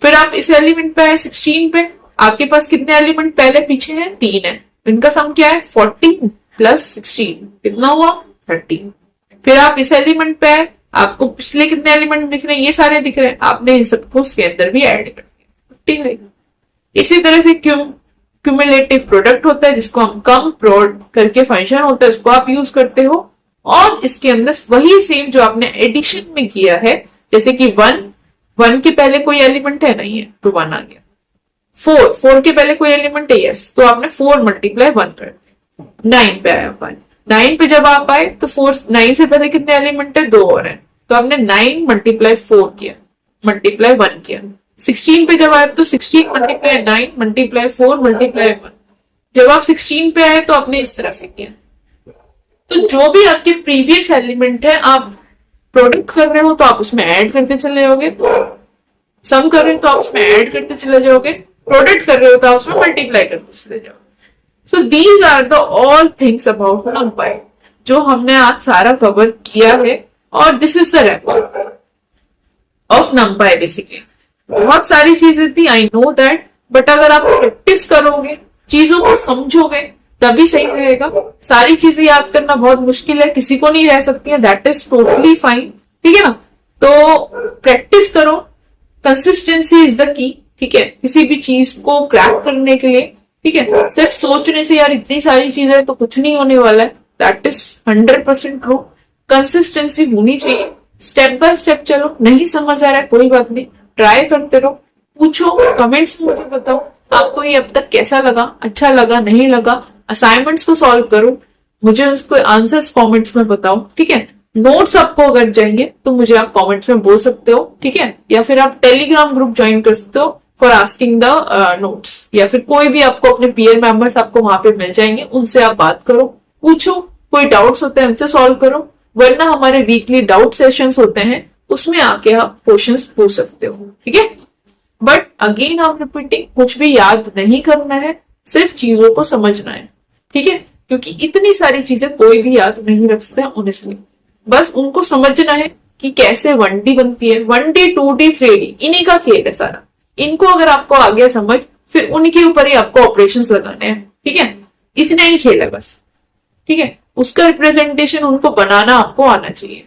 फिर आप इस एलिमेंट पे आए 16 पे, आपके पास कितने एलिमेंट पहले पीछे हैं, 3 है, इनका सम क्या है, 14 + 16 कितना हुआ, 13। फिर आप इस एलिमेंट पे आए, आपको पिछले कितने एलिमेंट दिख रहे हैं, ये सारे दिख रहे हैं, आपने इन सबको उसके अंदर भी ऐड कर दिया, 15। इसी तरह से क्यूमुलेटिव प्रोडक्ट होता है, जिसको हम कम प्रोड करके फंक्शन होता है, उसको आप यूज करते हो, और इसके अंदर वही सेम जो आपने एडिशन में किया है, जैसे कि 1 के पहले कोई एलिमेंट है, नहीं है, तो 1 आ गया। 4 के पहले कोई एलिमेंट है, यस, तो आपने 4 × 1 कर दिया। 9 पे आया 1, 9 पे जब आप आए तो 9 से पहले कितने एलिमेंट है, 2 और है, तो आपने 9 × 4 किया, × 1 किया। 16 पे जब आए तो 16 × 9 × 4 × 1। जब आप 16 पे आए तो आपने इस तरह से किया। तो जो भी आपके प्रीवियस एलिमेंट है, आप प्रोडक्ट कर रहे हो तो आप उसमें ऐड करते चले जाओगे, सम कर रहे हो तो आप उसमें ऐड करते चले जाओगे, प्रोडक्ट कर रहे हो तो आप उसमें मल्टीप्लाई करते चले जाओगे। So these are the all things about NumPy, जो हमने आज सारा कवर किया है, और this is the record of NumPy basically. बहुत सारी चीजें थी, आई नो दैट, बट अगर आप प्रैक्टिस करोगे, चीजों को समझोगे, तभी सही रहेगा। सारी चीजें याद करना बहुत मुश्किल है, किसी को नहीं रह सकती है, दैट इज टोटली फाइन। ठीक है ना, तो प्रैक्टिस करो, कंसिस्टेंसी इज द की। ठीक है, किसी भी चीज को क्रैक करने के लिए, ठीक है, सिर्फ सोचने से यार इतनी सारी चीजें तो कुछ नहीं होने वाला है, दैट इज 100% ट्रू। कंसिस्टेंसी होनी चाहिए, स्टेप बाय स्टेप चलो, नहीं समझ आ रहा है कोई बात नहीं, ट्राई करते रहो, पूछो, कमेंट्स में मुझे बताओ आपको ये अब तक कैसा लगा, अच्छा लगा, नहीं लगा। असाइनमेंट्स को सॉल्व करो, मुझे उसको आंसर्स कमेंट्स में बताओ। ठीक है, नोट्स आपको अगर चाहिए तो मुझे आप कमेंट्स में बोल सकते हो, ठीक है, या फिर आप टेलीग्राम ग्रुप ज्वाइन कर सकते हो फॉर आस्किंग द नोट्स, या फिर कोई भी आपको अपने पीयर मेंबर्स आपको वहां पे मिल जाएंगे, उनसे आप बात करो, पूछो, कोई डाउट्स होते हैं उनसे सॉल्व करो, वरना हमारे वीकली डाउट सेशंस होते हैं, उसमें आके आप क्वेश्चंस पूछ सकते हो, ठीक है। बट अगेन आप रिपीटिंग, कुछ भी याद नहीं करना है, सिर्फ चीजों को समझना है, ठीक है, क्योंकि इतनी सारी चीजें कोई भी याद नहीं रख सकते ऑनेस्टली। बस उनको समझना है कि कैसे 1D बनती है, 1D 2D 3D इन्हीं का खेल है सारा। इनको अगर आपको आ गया समझ, फिर उनके ऊपर ही आपको ऑपरेशंस लगाने हैं, ठीक है, इतना ही खेल है बस, ठीक है। उसका रिप्रेजेंटेशन उनको बनाना आपको आना चाहिए।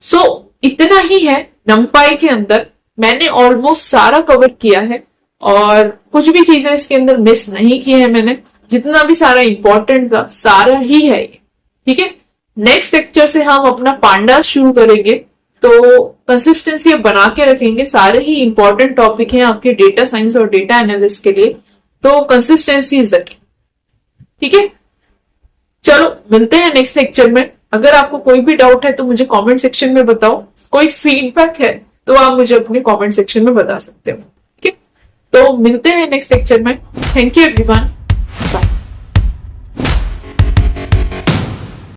सो इतना ही है नमपाई के अंदर। मैंने ऑलमोस्ट सारा कवर किया है और कुछ भी चीजें इसके अंदर मिस नहीं की है मैंने। जितना भी सारा इंपॉर्टेंट था सारा ही है ये, ठीक है। नेक्स्ट लेक्चर से हम अपना पांडा शुरू करेंगे, तो कंसिस्टेंसी बना के रखेंगे। सारे ही इंपॉर्टेंट टॉपिक हैं आपके डेटा साइंस और डेटा एनालिस्ट के लिए, तो कंसिस्टेंसी इज द की, ठीक है। चलो मिलते हैं नेक्स्ट लेक्चर में। अगर आपको कोई भी डाउट है तो मुझे कमेंट सेक्शन में बताओ, कोई फीडबैक है तो आप मुझे अपने कमेंट सेक्शन में बता सकते हो, ठीक है। तो मिलते हैं नेक्स्ट लेक्चर में। Thank you everyone.